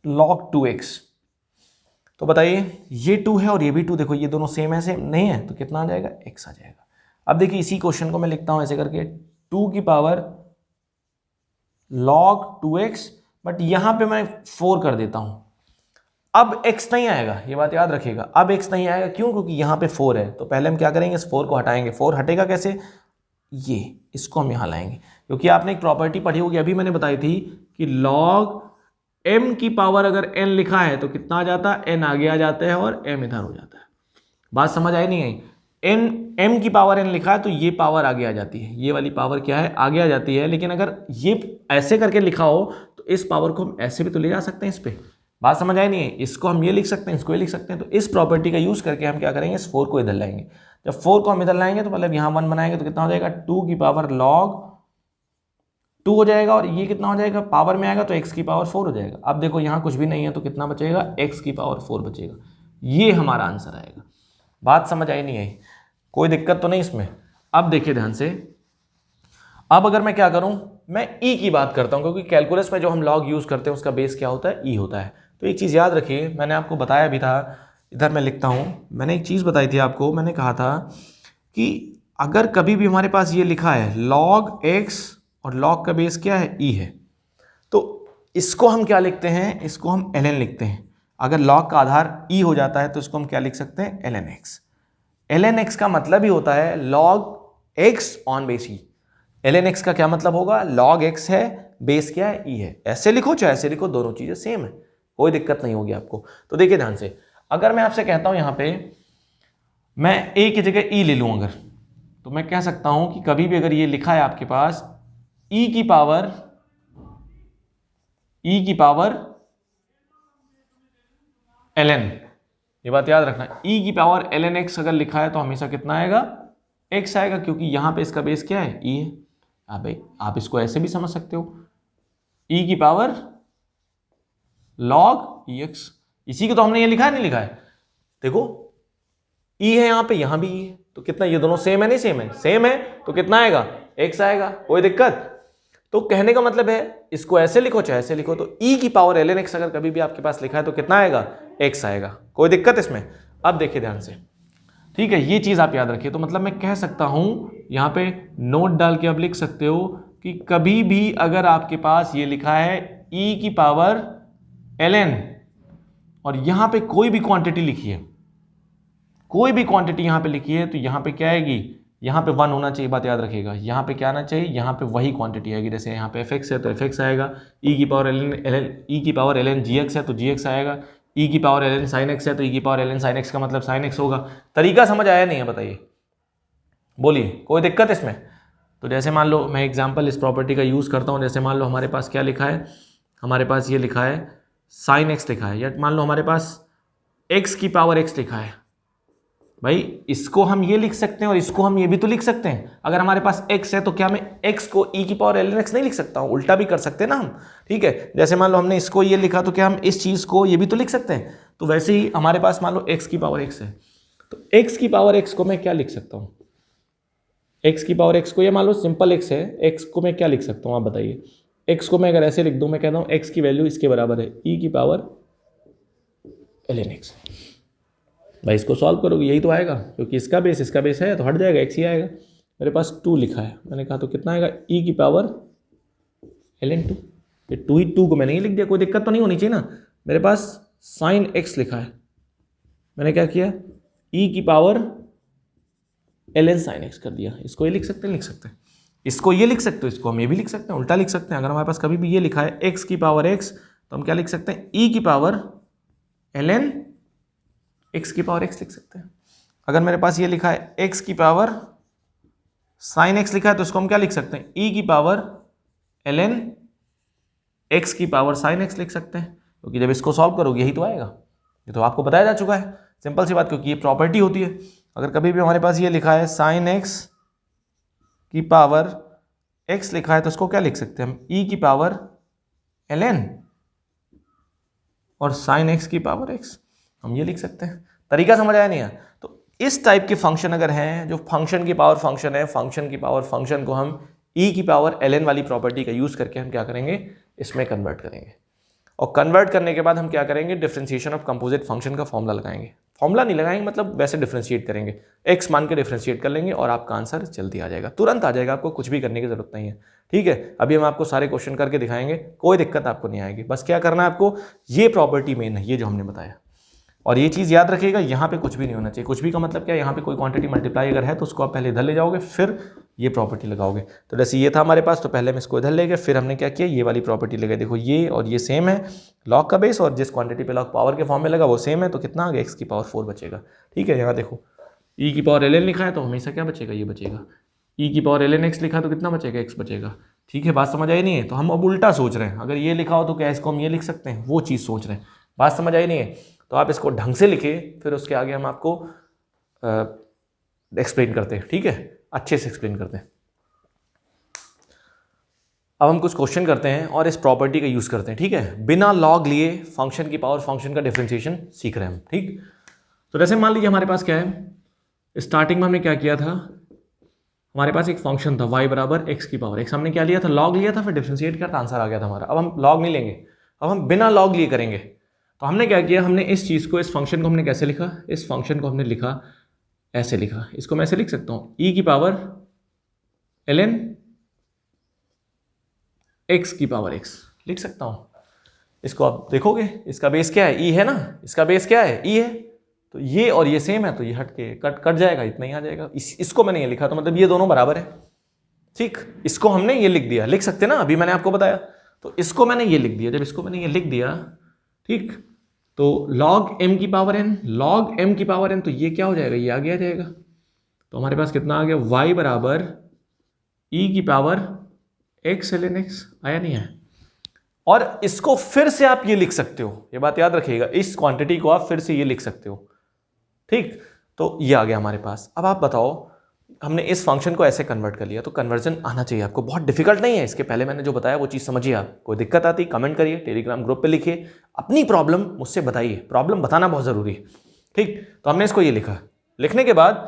log 2x। तो बताइए ये 2 है और ये भी 2, देखो ये दोनों सेम है, सेम नहीं है, तो कितना आ जाएगा, x आ जाएगा। अब देखिए इसी क्वेश्चन को मैं लिखता हूं ऐसे करके, 2 की पावर log 2x, बट यहां पे मैं 4 कर देता हूं। अब x नहीं आएगा, ये बात याद रखिएगा, अब x नहीं आएगा, क्यों, क्योंकि यहां पे 4 है। तो पहले हम क्या करेंगे, इस 4 को हटाएंगे। 4 हटेगा कैसे, ये इसको हम यहां लाएंगे, क्योंकि आपने एक प्रॉपर्टी पढ़ी होगी, अभी मैंने बताई थी कि log m की पावर अगर n लिखा है तो कितना आ जाता है, n आगे आ जाता है और m इधर हो जाता है। बात समझ आई नहीं आई, m की पावर n लिखा है तो ये पावर आगे आ जाती है, ये वाली पावर क्या है, आगे आ जाती है। लेकिन अगर ये ऐसे करके लिखा हो तो इस पावर को हम ऐसे भी तो ले जा सकते हैं इस पे, बात समझ आई नहीं है? इसको हम ये लिख सकते हैं, इसको ये लिख सकते हैं। तो इस प्रॉपर्टी का यूज करके हम क्या करेंगे, इस 4 को इधर लाएंगे। जब 4 को हम इधर लाएंगे तो मतलब यहाँ 1 बनाएंगे तो कितना हो जाएगा, 2 की पावर log 2 हो जाएगा, और ये कितना हो जाएगा, पावर में आएगा तो x की पावर 4 हो जाएगा। अब देखो यहाँ कुछ भी नहीं है तो कितना बचेगा, x की पावर 4 बचेगा। ये हमारा आंसर आएगा। बात समझ आई नहीं आई? कोई दिक्कत तो नहीं इसमें? अब देखिए ध्यान से, अब अगर मैं क्या करूं, मैं e की बात करता हूं, क्योंकि कैलकुलस में जो हम log यूज करते हैं उसका बेस क्या होता है, e होता है। तो एक चीज़ याद रखिए, मैंने आपको बताया भी था, इधर मैं लिखता हूं, मैंने एक चीज़ बताई थी आपको, मैंने कहा था कि अगर कभी भी हमारे पास ये लिखा है log x और log का बेस क्या है, e है, तो इसको हम क्या लिखते हैं, इसको हम ln लिखते हैं। अगर log का आधार e हो जाता है तो इसको हम क्या लिख सकते हैं, ln x। ln x का मतलब ही होता है log x on base e। ln x का क्या मतलब होगा, log x है, बेस क्या है, e है। ऐसे लिखो चाहे ऐसे लिखो, दोनों चीजें सेम है, कोई दिक्कत नहीं होगी आपको। तो देखिए ध्यान से, अगर मैं आपसे कहता हूं यहां पे मैं a की जगह e ले लूं अगर, तो मैं कह सकता हूं कि कभी भी अगर ये लिखा है आपके पास e की पावर ln, ये बात याद रखना, e की पावर ln x अगर लिखा है तो हमेशा कितना आएगा, x आएगा, क्योंकि यहां पे इसका बेस क्या है, e है। अब भाई आप इसको ऐसे भी समझ सकते हो, e की पावर log ex, इसी को तो हमने ये लिखा है, नहीं लिखा है, देखो e है यहां पे, यहां भी e है, तो कितना, ये दोनों सेम है, नहीं सेम है, सेम है, तो कितना आएगा, x आएगा। कोई दिक्कत? तो कहने का मतलब है, इसको ऐसे लिखो चाहे ऐसे लिखो, तो e की पावर ln x अगर कभी भी आपके पास लिखा है तो कितना आएगा, x आएगा। कोई दिक्कत इसमें? अब देखिए ध्यान से, ठीक है, ये चीज आप याद रखिए। तो मतलब मैं कह सकता हूं, यहां पे नोट डाल के आप लिख सकते हो कि कभी भी अगर आपके पास ये लिखा है e की पावर ln और यहां पे कोई भी क्वांटिटी लिखी है, कोई भी क्वांटिटी यहां पे लिखी है, तो यहां पे क्या आएगी, यहां पे 1 होना चाहिए, बात याद रखिएगा। यहां पे क्या आना चाहिए, यहां पे वही क्वांटिटी आएगी। जैसे यहां पे fx है तो fx आएगा, e की पावर ln gx है तो gx आएगा, e की पावर ln sin x है तो e की पावर ln sin x का मतलब sin x होगा। तरीका समझ आया नहीं है, बताइए, बोलिए, कोई दिक्कत इसमें? तो जैसे मान लो मैं एग्जांपल इस प्रॉपर्टी का यूज करता हूं, जैसे मान लो हमारे पास क्या लिखा है, हमारे पास ये लिखा है sin x लिखा है, या मान लो हमारे पास x की पावर x लिखा है। भाई इसको हम ये लिख सकते हैं और इसको हम ये भी तो लिख सकते हैं। अगर हमारे पास x है तो क्या मैं x को e की पावर ln x नहीं लिख सकता हूं, उल्टा भी कर सकते हैं ना हम, ठीक है। जैसे मान लो हमने इसको ये लिखा तो क्या हम इस चीज को ये भी तो लिख सकते हैं। तो वैसे ही हमारे पास मान लो x की पावर x है, तो x की पावर x को मैं क्या लिख सकता हूं, x की पावर x को, ये मान लो सिंपल x है, x को मैं क्या लिख सकता हूं, आप बताइए। x को मैं अगर ऐसे लिख दूं, मैं कहता हूं x की वैल्यू इसके बराबर है e की पावर ln x। भाई इसको सॉल्व करोगे यही तो आएगा, क्योंकि इसका बेस है तो हट जाएगा, x ही आएगा। मेरे पास 2 लिखा है, मैंने कहा तो कितना आएगा, e की पावर ln 2। ये 2 को मैंने ये लिख दिया, कोई दिक्कत तो नहीं होनी चाहिए ना। मेरे पास sin x लिखा है, मैंने क्या किया, e की पावर ln sin x कर दिया। इसको ये लिख सकते हैं, लिख सकते हैं, इसको ये लिख सकते हो, इसको हम ये भी लिख सकते हैं, उल्टा लिख सकते हैं। अगर हमारे पास कभी भी ये लिखा है x की पावर x, तो हम क्या लिख सकते हैं, e की पावर ln x की पावर x लिख सकते हैं। अगर मेरे पास ये लिखा है x की पावर sin x लिखा है, तो इसको हम क्या लिख सकते हैं, e की पावर ln x की पावर sin x लिख सकते हैं, क्योंकि जब इसको सॉल्व करोगे यही तो आएगा। ये तो आपको बताया जा चुका है, सिंपल सी बात, क्योंकि ये प्रॉपर्टी होती है। अगर कभी भी हमारे पास ये लिखा है sin x की पावर x लिखा है, तो इसको क्या लिख सकते हैं हम, e की पावर ln और sin x की पावर x, हम ये लिख सकते हैं। तरीका समझ आया नहीं है? तो इस टाइप के फंक्शन अगर हैं, जो फंक्शन की पावर फंक्शन है, फंक्शन की पावर फंक्शन को हम e की पावर ln वाली प्रॉपर्टी का यूज करके हम क्या करेंगे, इसमें कन्वर्ट करेंगे। और कन्वर्ट करने के बाद हम क्या करेंगे, डिफरेंशिएशन ऑफ कंपोजिट फंक्शन का फॉर्मूला लगाएंगे। फॉर्मूला नहीं लगाएंगे, मतलब वैसे डिफरेंशिएट करेंगे, x मान के डिफरेंशिएट कर लेंगे और आपका आंसर जल्दी आ जाएगा, तुरंत आ जाएगा, आपको कुछ भी करने की जरूरत नहीं है। ठीक है, अभी हम आपको सारे क्वेश्चन करके दिखाएंगे, कोई दिक्कत आपको नहीं आएगी। बस क्या करना है आपको, ये प्रॉपर्टी मेन है, ये जो हमने बताया। और ये चीज़ याद रखिएगा, यहाँ पे कुछ भी नहीं होना चाहिए। कुछ भी का मतलब क्या है, यहाँ पे कोई क्वांटिटी मल्टीप्लाई अगर है तो उसको आप पहले इधर ले जाओगे, फिर ये प्रॉपर्टी लगाओगे। तो जैसे ये था हमारे पास, तो पहले हम इसको इधर ले गए, फिर हमने क्या किया, ये वाली प्रॉपर्टी ले गए। देखो ये और ये सेम है, लॉग का बेस, और जिस क्वांटिटी पे लॉग पावर के फॉर्म में लगा वो सेम है, तो कितना आ गया, x की पावर 4 बचेगा। ठीक है, यहाँ देखो e की पावर ln लिखा है तो हमेशा क्या बचेगा, ये बचेगा। e की पावर ln x लिखा है तो कितना बचेगा, x बचेगा। ठीक है, बात समझ आई नहीं है? तो हम अब उल्टा सोच रहे हैं, अगर ये लिखा हो तो क्या इसको हम ये लिख सकते हैं, वो चीज़ सोच रहे हैं। बात समझ आई नहीं है तो आप इसको ढंग से लिखिए, फिर उसके आगे हम आपको एक्सप्लेन करते हैं, ठीक है, अच्छे से एक्सप्लेन करते हैं। अब हम कुछ क्वेश्चन करते हैं और इस प्रॉपर्टी का यूज करते हैं, ठीक है। बिना लॉग लिए फंक्शन की पावर, फंक्शन का डिफरेंशिएशन सीख रहे हैं हम, ठीक। तो जैसे मान लीजिए हमारे पास क्या है, स्टार्टिंग में हमने क्या किया था, हमारे पास एक फंक्शन था y बराबर x की पावर x, हमने क्या लिया था, लॉग लिया था, फिर डिफरेंशिएट किया था, आंसर आ गया था हमारा। अब हम लॉग नहीं लेंगे, अब हम बिना लॉग लिए करेंगे। तो हमने क्या किया, हमने इस चीज़ को, इस फंक्शन को हमने कैसे लिखा, इस फंक्शन को हमने लिखा ऐसे लिखा, इसको मैं ऐसे लिख सकता हूँ e की पावर ln x की पावर x लिख सकता हूँ। इसको आप देखोगे, इसका बेस क्या है, e है ना, इसका बेस क्या है, e है, तो ये और ये सेम है, तो ये हट के कट जाएगा, इतना ही आ जाएगा। इसको मैंने ये लिखा तो मतलब ये दोनों बराबर है, ठीक। इसको हमने ये लिख दिया, लिख सकते ना, अभी मैंने आपको बताया, तो इसको मैंने ये लिख दिया। जब इसको मैंने ये लिख दिया, ठीक, तो log m की पावर n, log m की पावर n, तो ये क्या हो जाएगा, ये आगे आ जाएगा। तो हमारे पास कितना आ गया, y बराबर e की पावर x ln x, आया नहीं है। और इसको फिर से आप ये लिख सकते हो, ये बात याद रखिएगा, इस क्वांटिटी को आप फिर से ये लिख सकते हो, ठीक। तो ये आ गया हमारे पास। अब आप बताओ, हमने इस फंक्शन को ऐसे कन्वर्ट कर लिया, तो कन्वर्जन आना चाहिए आपको, बहुत डिफिकल्ट नहीं है। इसके पहले मैंने जो बताया वो चीज़ समझिए आप। कोई दिक्कत आती कमेंट करिए, टेलीग्राम ग्रुप पे लिखिए, अपनी प्रॉब्लम मुझसे बताइए, प्रॉब्लम बताना बहुत ज़रूरी है, ठीक। तो हमने इसको ये लिखा, लिखने के बाद,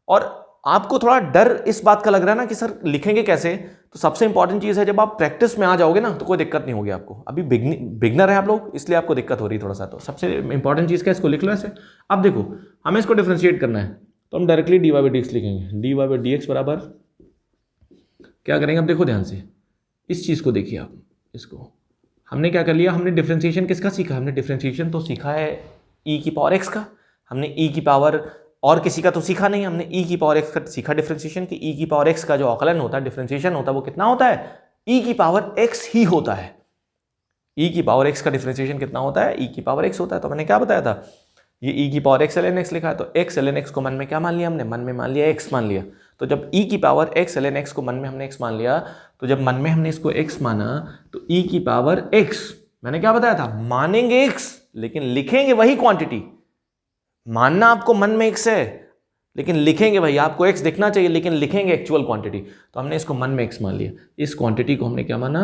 और आपको थोड़ा डर इस बात का लग रहा है ना कि सर लिखेंगे कैसे, तो सबसे इंपॉर्टेंट चीज़ है, जब आप प्रैक्टिस में आ जाओगे ना तो कोई दिक्कत नहीं होगी आपको। अभी बिगनर है आप लोग, इसलिए आपको दिक्कत हो रही है थोड़ा सा। तो सबसे इंपॉर्टेंट चीज़ क्या है, इसको लिख लो ऐसे। अब देखो, हमें इसको डिफरेंशिएट करना है, तो हम डायरेक्टली dy बाई dx लिखेंगे। dy बाई dx बराबर क्या करेंगे, अब देखो ध्यान से, इस चीज़ को देखिए आप, इसको हमने क्या कर लिया, हमने डिफरेंशिएशन किसका सीखा, हमने डिफरेंशिएशन तो सीखा है e की पावर x का। हमने e की पावर और किसी का तो सीखा नहीं, हमने e की पावर x का सीखा डिफरेंशिएशन, कि e की पावर x का जो आकलन होता है, डिफरेंशिएशन होता है, वो कितना होता है, e की पावर x ही होता है। e की पावर x का डिफरेंशिएशन कितना होता है, e की पावर x होता है। तो मैंने क्या बताया था, ये e की पावर x ln x लिखा है, तो x ln x को मन में क्या मान लिया हमने, मन में मान लिया x मान लिया। तो जब e की पावर x ln x को मन में हमने x मान लिया, तो जब मन में हमने इसको x माना, तो e की पावर x, मैंने क्या बताया था, मानेंगे x लेकिन लिखेंगे वही क्वांटिटी। मानना आपको मन में x है, लेकिन लिखेंगे भाई, आपको x दिखना चाहिए लेकिन लिखेंगे एक्चुअल क्वांटिटी। तो हमने इसको मन में x मान लिया, इस क्वांटिटी को हमने क्या माना,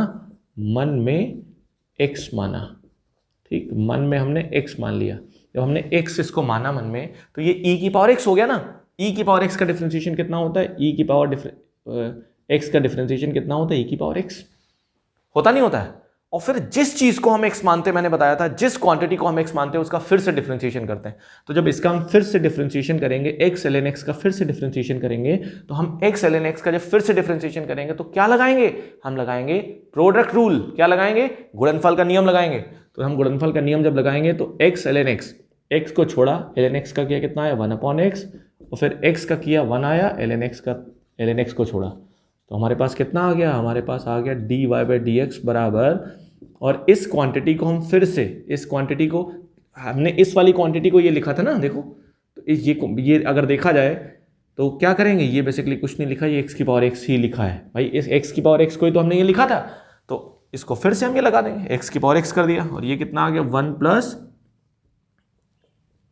मन में x माना, ठीक, मन में हमने x मान लिया। जब हमने x इसको माना मन में, तो ये e की पावर x हो गया ना। e की पावर x का डिफरेंशिएशन कितना होता है, e की पावर x का डिफरेंशिएशन कितना होता है, e की पावर x होता नहीं होता है। और फिर जिस चीज को हम x मानते हैं, मैंने बताया था, जिस क्वांटिटी को हम x मानते हैं उसका फिर से डिफरेंशिएशन करते हैं। तो जब इसका हम फिर से डिफरेंशिएशन करेंगे, x ln x का फिर से डिफरेंशिएशन करेंगे, तो हम x ln x का जब फिर से डिफरेंशिएशन करेंगे तो क्या लगाएंगे, हम लगाएंगे प्रोडक्ट रूल। क्या लगाएंगे, गुणनफल का नियम लगाएंगे। तो हम गुणनफल का नियम जब लगाएंगे तो x ln x, x को छोड़ा, ln x का किया कितना आया 1/x, और फिर x का किया 1 आया, ln x को छोड़ा, तो हमारे पास कितना आ गया, हमारे पास आ गया dy बाई dx बराबर। और इस क्वांटिटी को हम फिर से, इस क्वांटिटी को हमने इस वाली क्वांटिटी को ये लिखा था ना, देखो, तो ये अगर देखा जाए तो क्या करेंगे, ये बेसिकली कुछ नहीं लिखा, ये x की पावर x ही लिखा है भाई। इस x की पावर x को ही तो हमने ये लिखा था, तो इसको फिर से हम ये लगा देंगे, x की पावर x कर दिया, और ये कितना आ गया 1 प्लस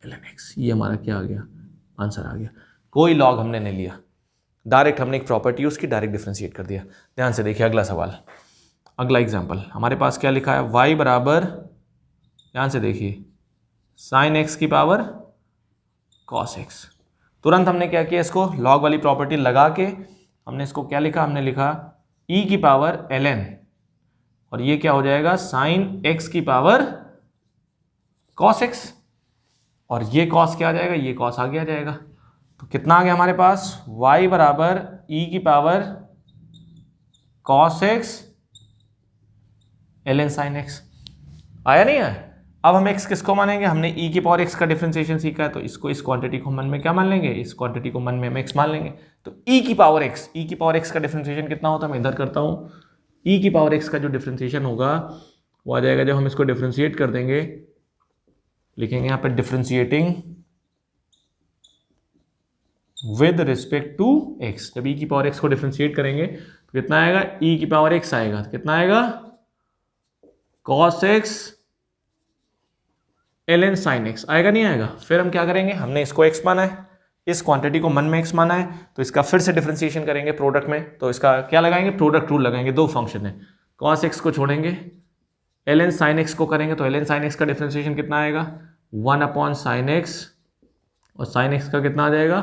ln x, ये हमारा क्या आ गया, आंसर आ गया। कोई लॉग हमने नहीं लिया, डायरेक्ट हमने एक प्रॉपर्टी उसकी डायरेक्ट डिफरेंशिएट कर दिया। ध्यान से देखिए अगला सवाल, अगला एग्जाम्पल, हमारे पास क्या लिखा है, y बराबर, ध्यान से देखिए, साइन x की पावर cos x। तुरंत हमने क्या किया, इसको लॉग वाली प्रॉपर्टी लगा के हमने इसको क्या लिखा, हमने लिखा e की पावर ln, और ये क्या हो जाएगा, साइन x की पावर cos x, और ये cos क्या आ जाएगा, ये cos आगे आ जाएगा। तो कितना आ गया हमारे पास, y बराबर e की power cos x ln sin x, आया नहीं है। अब हम x किसको मानेंगे, हमने e की पावर x का डिफरेंशिएशन सीखा है, तो इसको, इस क्वांटिटी को मन में क्या मान लेंगे, इस क्वांटिटी को मन में हम x मान लेंगे। तो e की पावर x का डिफरेंशिएशन कितना होता है, मैं इधर करता हूँ, e की पावर x का जो डिफरेंशिएशन होगा वो आ जाएगा, जब हम इसको डिफरेंशिएट कर देंगे, लिखेंगे यहाँ पे differentiating with respect to x। जब e की पावर x को डिफरेंशिएट करेंगे तो कितना आएगा, e की पावर x आएगा, तो कितना आएगा, cos x ln sin x आएगा नहीं आएगा। फिर हम क्या करेंगे, हमने इसको x माना है, इस क्वांटिटी को मन में x माना है, तो इसका फिर से डिफरेंशिएशन करेंगे प्रोडक्ट में, तो इसका क्या लगाएंगे, प्रोडक्ट रूल लगाएंगे। दो फंक्शन है, cos x को छोड़ेंगे, ln sin x को करेंगे, तो ln sin x का डिफरेंशिएशन कितना आएगा, 1/sin x, और sin x का कितना आ जाएगा,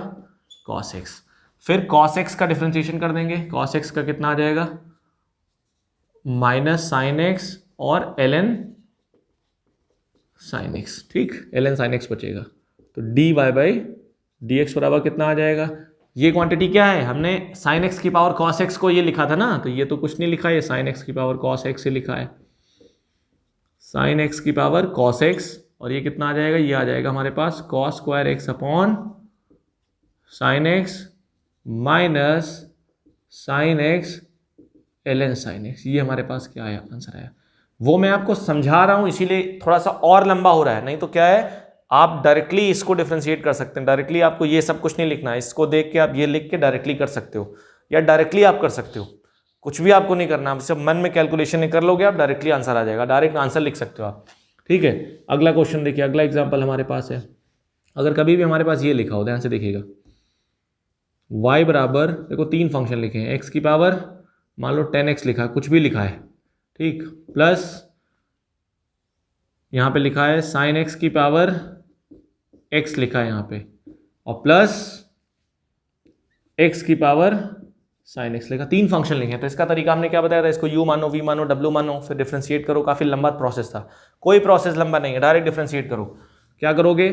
cos x। फिर cos x का डिफरेंशिएशन कर देंगे, cos x का कितना आ जाएगा, -sin x और ln sin x, ठीक, ln sin x बचेगा, तो dy/dx बराबर कितना आ जाएगा। ये क्वांटिटी क्या है, हमने sin x की पावर cos x को ये लिखा था ना, तो ये तो कुछ नहीं लिखा है, sin x की पावर cos x से लिखा है, sin x की पावर cos x, और ये कितना आ जाएगा, ये आ जाएगा हमारे पास cos square x upon sin x minus sin x ln sin x। ये हमारे पास क्या आया, आंसर आया। वो मैं आपको समझा रहा हूं इसीलिए थोड़ा सा और लंबा हो रहा है, नहीं तो क्या है, आप डायरेक्टली इसको डिफरेंशिएट कर सकते हैं। डायरेक्टली आपको ये सब कुछ नहीं लिखना है, इसको देख के आप ये लिख के डायरेक्टली कर सकते हो, या डायरेक्टली आप कर सकते हो, कुछ भी आपको नहीं करना, आप सिर्फ मन में कैलकुलेशन नहीं कर लोगे, आप डायरेक्टली आंसर आ जाएगा, डायरेक्ट आंसर लिख सकते हो आप, ठीक है। अगला क्वेश्चन देखिए, अगला एग्जाम्पल हमारे पास है, अगर कभी भी हमारे पास ये लिखा हो, ध्यान से देखिएगा, y बराबर, देखो तीन फंक्शन लिखे हैं, x की पावर मान लो 10x लिखा है, कुछ भी लिखा है, ठीक, प्लस यहाँ पे लिखा है sin x की पावर x लिखा है यहाँ पे, और प्लस x की पावर sin x लिखा, तीन फंक्शन लिखे हैं। तो इसका तरीका हमने क्या बताया था, इसको u मानो, v मानो, w मानो, फिर डिफरेंशिएट करो। काफ़ी लंबा प्रोसेस था, कोई प्रोसेस लंबा नहीं है, डायरेक्ट डिफरेंशिएट करो। क्या करोगे,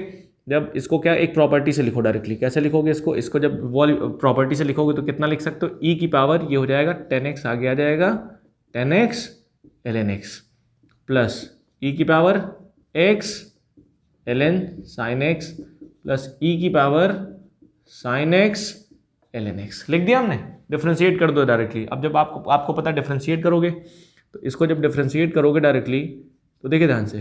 जब इसको क्या एक प्रॉपर्टी से लिखो डायरेक्टली, कैसे लिखोगे इसको जब वो प्रॉपर्टी से लिखोगे तो कितना लिख सकते हो, e की पावर ये हो जाएगा 10x, आगे आ जाएगा 10x ln x, plus e की power x ln sin x, plus e की power sin x ln x। लिख दिया हमने, डिफरेंशिएट कर दो डायरेक्टली। अब जब आपको पता डिफरेंशिएट करोगे, तो इसको जब डिफरेंशिएट करोगे डायरेक्टली, तो देखिए ध्यान से,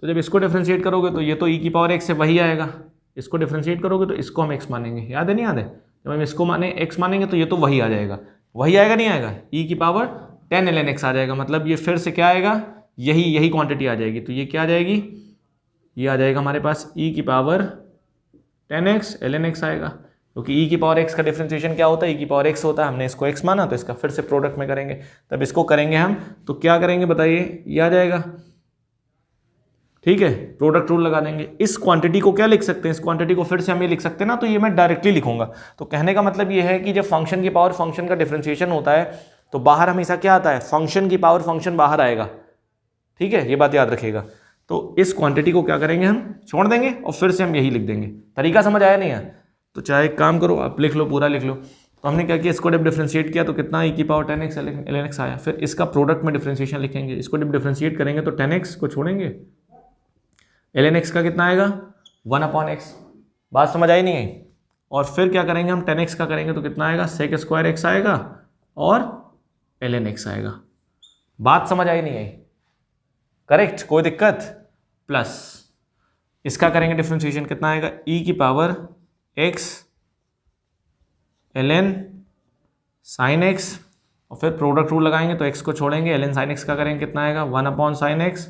तो जब इसको डिफरेंशिएट करोगे तो ये तो e की पावर x से वही आएगा, इसको डिफरेंशिएट करोगे तो इसको हम x मानेंगे, याद है नहीं याद है, जब हम इसको x मानेंगे तो ये तो वही आ जाएगा, वही आएगा नहीं आएगा, e की पावर 10 ln x आ जाएगा, मतलब ये फिर से क्या आएगा, यही क्वांटिटी आ जाएगी। तो ये क्या आ जाएगी, ये आ जाएगा हमारे पास e की पावर 10x ln x आएगा, क्योंकि e की पावर x का डिफरेंशिएशन क्या होता है, e की पावर x होता है, हमने इसको x माना तो इसका फिर से प्रोडक्ट में करेंगे, तब इसको करेंगे हम, तो क्या करेंगे बताइए, ये आ जाएगा, ठीक है, प्रोडक्ट रूल लगा देंगे। इस क्वांटिटी को क्या लिख सकते हैं, इस क्वांटिटी को फिर से हम ये लिख सकते हैं ना, तो ये मैं डायरेक्टली लिखूंगा। तो कहने का मतलब ये है कि जब फंक्शन की पावर फंक्शन का डिफरेंशिएशन होता है तो बाहर हमेशा क्या आता है, फंक्शन की पावर फंक्शन बाहर आएगा, ठीक है, ये बात याद रखिएगा। तो इस क्वांटिटी को क्या करेंगे, हम छोड़ देंगे और फिर से हम यही लिख देंगे। तरीका समझ आया नहीं है, तो चाहे एक काम करो, आप लिख लो, पूरा लिख लो। तो हमने क्या किया, इसको जब डिफरेंशिएट किया तो कितना e की पावर 10x ln x आया, फिर इसका प्रोडक्ट में डिफरेंशिएशन लिखेंगे, इसको जब डिफरेंशिएट करेंगे तो 10x को छोड़ेंगे, ln x का कितना आएगा 1/x, बात समझ आई नहीं आई। और फिर क्या करेंगे हम, 10x का करेंगे तो कितना आएगा, sec स्क्वायर x आएगा और ln x आएगा। बात समझ आई नहीं आई, करेक्ट, कोई दिक्कत। प्लस इसका करेंगे डिफरेंशिएशन, कितना आएगा, e की power x ln sin x, और फिर प्रोडक्ट रूल लगाएंगे तो x को छोड़ेंगे, ln sin x का करेंगे कितना आएगा 1/sin x,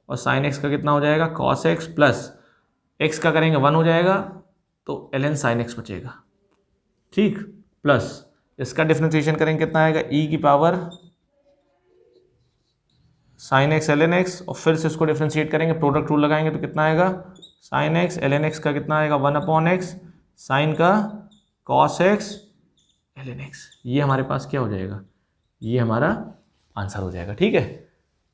और sin x का कितना हो जाएगा cos x, प्लस x का करेंगे 1 हो जाएगा, तो ln sin x बचेगा, ठीक, प्लस इसका डिफरेंशिएशन करेंगे कितना आएगा, e की power sin x ln x, और फिर से इसको डिफरेंशिएट करेंगे, प्रोडक्ट रूल लगाएंगे तो कितना आएगा, sin x ln x का कितना आएगा 1/x, sin का cos x ln x। ये हमारे पास क्या हो जाएगा, ये हमारा आंसर हो जाएगा, ठीक है।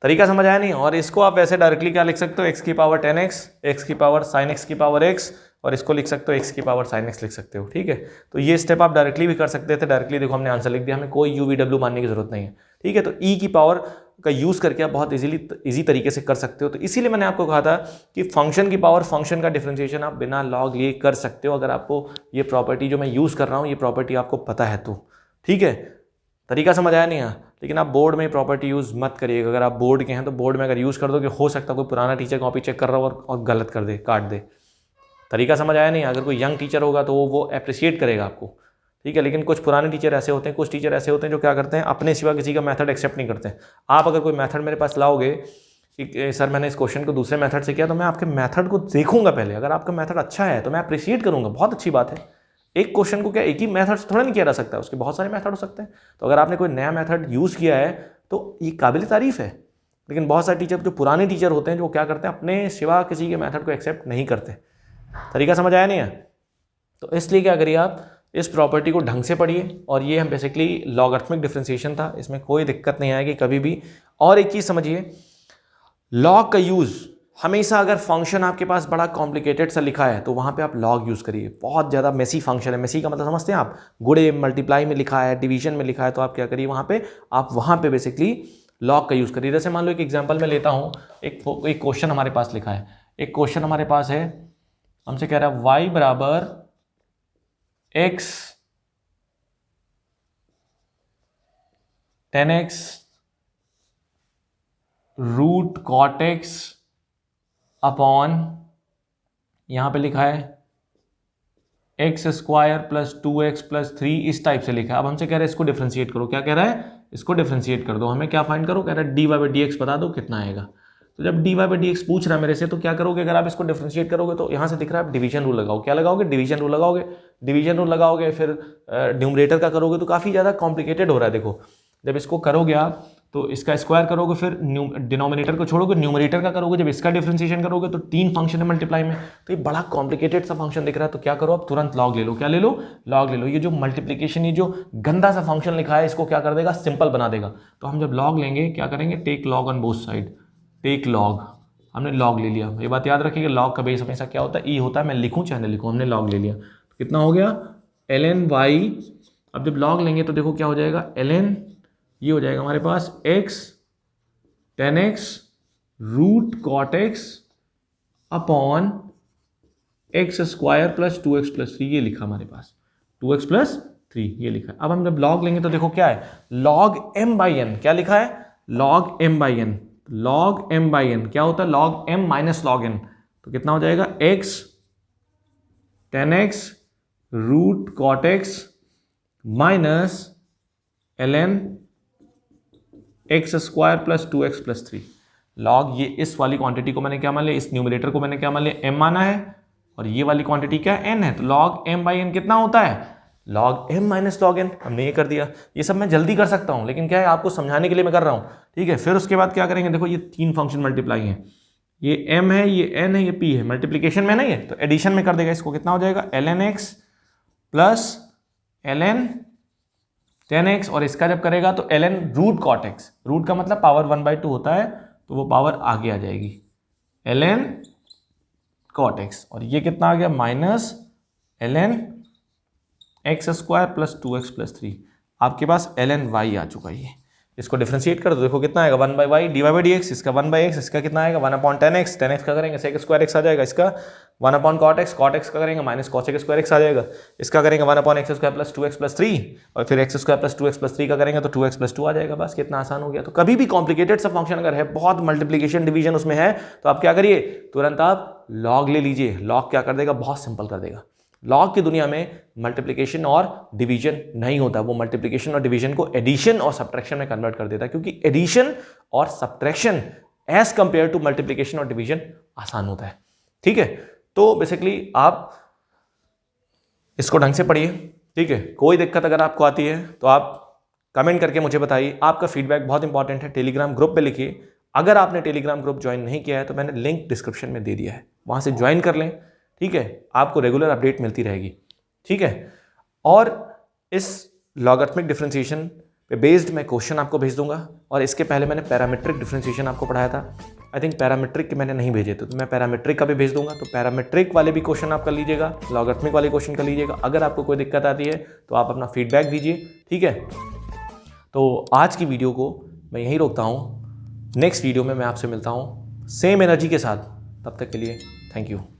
तरीका समझ आया नहीं। और इसको आप ऐसे डायरेक्टली क्या लिख सकते हो, x की पावर 10x, x की पावर sin x की पावर x, और इसको लिख सकते हो x की पावर sin x लिख सकते हो, ठीक है। तो ये स्टेप आप डायरेक्टली भी कर सकते थे, डायरेक्टली देखो हमने आंसर लिख दिया, हमें कोई u v w मानने की जरूरत नहीं है, ठीक है। तो e की पावर का यूज़ करके आप बहुत इजी तरीके से कर सकते हो। तो इसीलिए मैंने आपको कहा था कि फंक्शन की पावर फंक्शन का डिफरेंशिएशन आप बिना लॉग लिए कर सकते हो, अगर आपको ये प्रॉपर्टी जो मैं यूज़ कर रहा हूँ ये प्रॉपर्टी आपको पता है तो, ठीक है। तरीका समझ आया नहीं है, लेकिन आप बोर्ड में प्रॉपर्टी यूज़ मत करिएगा। अगर आप बोर्ड के हैं तो बोर्ड में अगर यूज़ कर दो कि हो सकता है कोई पुराना टीचर कॉपी चेक कर रहा हो और गलत कर दे, काट दे। तरीका समझ आया नहीं। अगर कोई यंग टीचर होगा तो वो अप्रिशिएट करेगा आपको, ठीक है। लेकिन कुछ पुराने टीचर ऐसे होते हैं, कुछ टीचर ऐसे होते हैं जो क्या करते हैं, अपने सिवा किसी का मेथड एक्सेप्ट नहीं करते हैं। आप अगर कोई मेथड मेरे पास लाओगे कि सर मैंने इस क्वेश्चन को दूसरे मेथड से किया, तो मैं आपके मेथड को देखूंगा पहले। अगर आपका मेथड अच्छा है तो मैं अप्रिशिएट करूंगा, बहुत अच्छी बात है। एक क्वेश्चन को क्या एक ही मेथड से थोड़ा नहीं किया जा सकता है, उसके बहुत सारे मेथड हो सकते हैं। तो अगर आपने कोई नया मेथड यूज़ किया है तो ये काबिल तारीफ है। लेकिन बहुत सारे टीचर जो पुराने टीचर होते हैं जो क्या करते हैं, अपने सिवा किसी के मेथड को एक्सेप्ट नहीं करते। तरीका समझ आया नहीं है? तो इसलिए क्या करिए, आप इस प्रॉपर्टी को ढंग से पढ़िए। और ये हम बेसिकली लॉगरिथमिक डिफरेंशिएशन था, इसमें कोई दिक्कत नहीं आएगी कभी भी। और एक चीज़ समझिए, लॉग का यूज़ हमेशा, अगर फंक्शन आपके पास बड़ा कॉम्प्लिकेटेड सा लिखा है तो वहाँ पे आप लॉग यूज़ करिए। बहुत ज़्यादा मेसी फंक्शन है, मेसी का मतलब समझते हैं आप, गुणे मल्टीप्लाई में लिखा है, डिवीजन में लिखा है, तो आप क्या करिए वहाँ पे, आप वहाँ पे बेसिकली लॉग का यूज़ करिए। जैसे मान लो एक एग्जाम्पल मैं लेता हूँ, एक क्वेश्चन हमारे पास लिखा है, एक क्वेश्चन हमारे पास है, हमसे कह रहा है y बराबर x 10x root cot x upon, यहां पे लिखा है x square plus 2x plus 3, इस टाइप से लिखा है। अब हमसे कह रहा है इसको डिफरेंशिएट करो। क्या कह रहा है? इसको डिफरेंशिएट कर दो। हमें क्या फाइंड करो? कह रहा है dy बाई डी एक्स बता दो कितना आएगा। तो जब dy बाई डी एक्स पूछ रहा है मेरे से, तो क्या करोगे? अगर आप इसको डिफरेंशिएट करोगे तो यहाँ से दिख रहा है, आप डिवीजन रूल लगाओ। क्या लगाओगे? डिवीजन रूल लगाओगे। डिवीजन रूल लगाओगे, फिर न्यूमरेटर का करोगे तो काफ़ी ज़्यादा कॉम्प्लिकेटेड हो रहा है। देखो, जब इसको करोगे आप तो इसका स्क्वायर करोगे, फिर डिनोमिनेटर को छोड़ोगे, न्यूमरेटर का करोगे, जब इसका डिफरेंशिएशन करोगे तो 3 फंक्शन है मल्टीप्लाई में, तो ये बड़ा कॉम्प्लिकेटेड सा फंक्शन दिख रहा है। तो क्या करो, आप तुरंत लॉग ले लो। क्या ले लो? लॉग ले लो। ये जो मल्टीप्लिकेशन, ये जो गंदा सा फंक्शन लिखा है, इसको क्या कर देगा? सिंपल बना देगा। तो हम जब लॉग लेंगे क्या करेंगे? Take log on both side. Take log, हमने लॉग ले लिया। ये बात याद रखिएगा, लॉग का बेस हमेशा क्या होता है? ई होता है। मैं लिखूँ चाहे ना लिखूँ, हमने लॉग ले लिया। तो कितना हो गया? ln y। अब जब लॉग लेंगे तो देखो क्या हो जाएगा? ln, ये हो जाएगा हमारे पास x 10x root cot x upon x square plus 2x plus 3, ये लिखा हमारे पास 2x प्लस 3, ये लिखा है। अब हम जब लॉग लेंगे तो देखो क्या है? log m by n। क्या लिखा है? log m by n। log m by n क्या होता है? log m minus log n। तो कितना हो जाएगा? x 10x root cot x minus ln x square plus 2x plus 3। Log, ये इस वाली क्वांटिटी को मैंने क्या मान लिया? इस न्यूमरेटर को मैंने क्या मान लिया? m माना है, और ये वाली क्वांटिटी क्या है? n है। तो log m बाई n कितना होता है? log m minus log n। हमने ये कर दिया। ये सब मैं जल्दी कर सकता हूँ, लेकिन क्या है, आपको समझाने के लिए मैं कर रहा हूँ, ठीक है। फिर उसके बाद क्या करेंगे? देखो, ये 3 फंक्शन मल्टीप्लाई हैं, ये m है, ये n है, ये p है। मल्टीप्लीकेशन में नहीं है तो एडिशन में कर देगा इसको। कितना हो जाएगा? ln x plus ln 10x, और इसका जब करेगा तो ln root cot x. Root का मतलब पावर 1/2 होता है, तो वो पावर आगे आ जाएगी ln कॉट एक्स। और ये कितना आ गया? Minus ln x square plus 2x plus 3। आपके पास ln y आ चुका है। इसको डिफरेंशिएट कर दो, देखो कितना आएगा? 1/y dy by d x, इसका 1/x, इसका कितना आएगा? 1/10x। 10x का करेंगे सेक स्क्वायर x आ जाएगा, इसका 1/cot x। cot x का करेंगे माइनस cos स्क्वायर x आ जाएगा, इसका करेंगे 1/x square plus 2x plus 3, और फिर x square plus 2x plus 3 का करेंगे तो 2x प्लस 2 आ जाएगा। बस कितना आसान हो गया। तो कभी भी कॉम्प्लिकेटेड सा फंक्शन अगर है, बहुत मल्टीप्लीकेशन डिवीजन उसमें है, तो आप क्या करिए? तुरंत आप लॉग ले लीजिए। लॉग क्या कर देगा? बहुत सिंपल कर देगा। लॉग की दुनिया में मल्टीप्लिकेशन और डिवीजन नहीं होता, वो मल्टीप्लिकेशन और डिवीजन को एडिशन और सब्ट्रैक्शन में कन्वर्ट कर देता है, क्योंकि एडिशन और subtraction as compare to multiplication और डिवीजन आसान होता है, ठीक है। तो बेसिकली आप इसको ढंग से पढ़िए, ठीक है। कोई दिक्कत अगर आपको आती है तो आप कमेंट करके मुझे बताइए। आपका फीडबैक बहुत इंपॉर्टेंट है। टेलीग्राम ग्रुप पे लिखिए। अगर आपने टेलीग्राम ग्रुप ज्वाइन नहीं किया है तो मैंने लिंक डिस्क्रिप्शन में दे दिया है, वहां से ज्वाइन कर लें, ठीक है। आपको रेगुलर अपडेट मिलती रहेगी, ठीक है। और इस लॉगरिथमिक डिफरेंशिएशन पे बेस्ड मैं क्वेश्चन आपको भेज दूंगा, और इसके पहले मैंने पैरामीट्रिक डिफरेंशिएशन आपको पढ़ाया था। आई थिंक पैरामीट्रिक के मैंने नहीं भेजे थे, तो मैं पैरामीट्रिक का भी भेज दूंगा। तो पैरामीट्रिक वाले भी क्वेश्चन आप कर लीजिएगा, लॉगरिथमिक वाले क्वेश्चन कर लीजिएगा। अगर आपको कोई दिक्कत आती है तो आप अपना फीडबैक दीजिए, ठीक है। तो आज की वीडियो को मैं यहीं रोकता हूँ। नेक्स्ट वीडियो में मैं आपसे मिलता हूँ सेम एनर्जी के साथ। तब तक के लिए थैंक यू।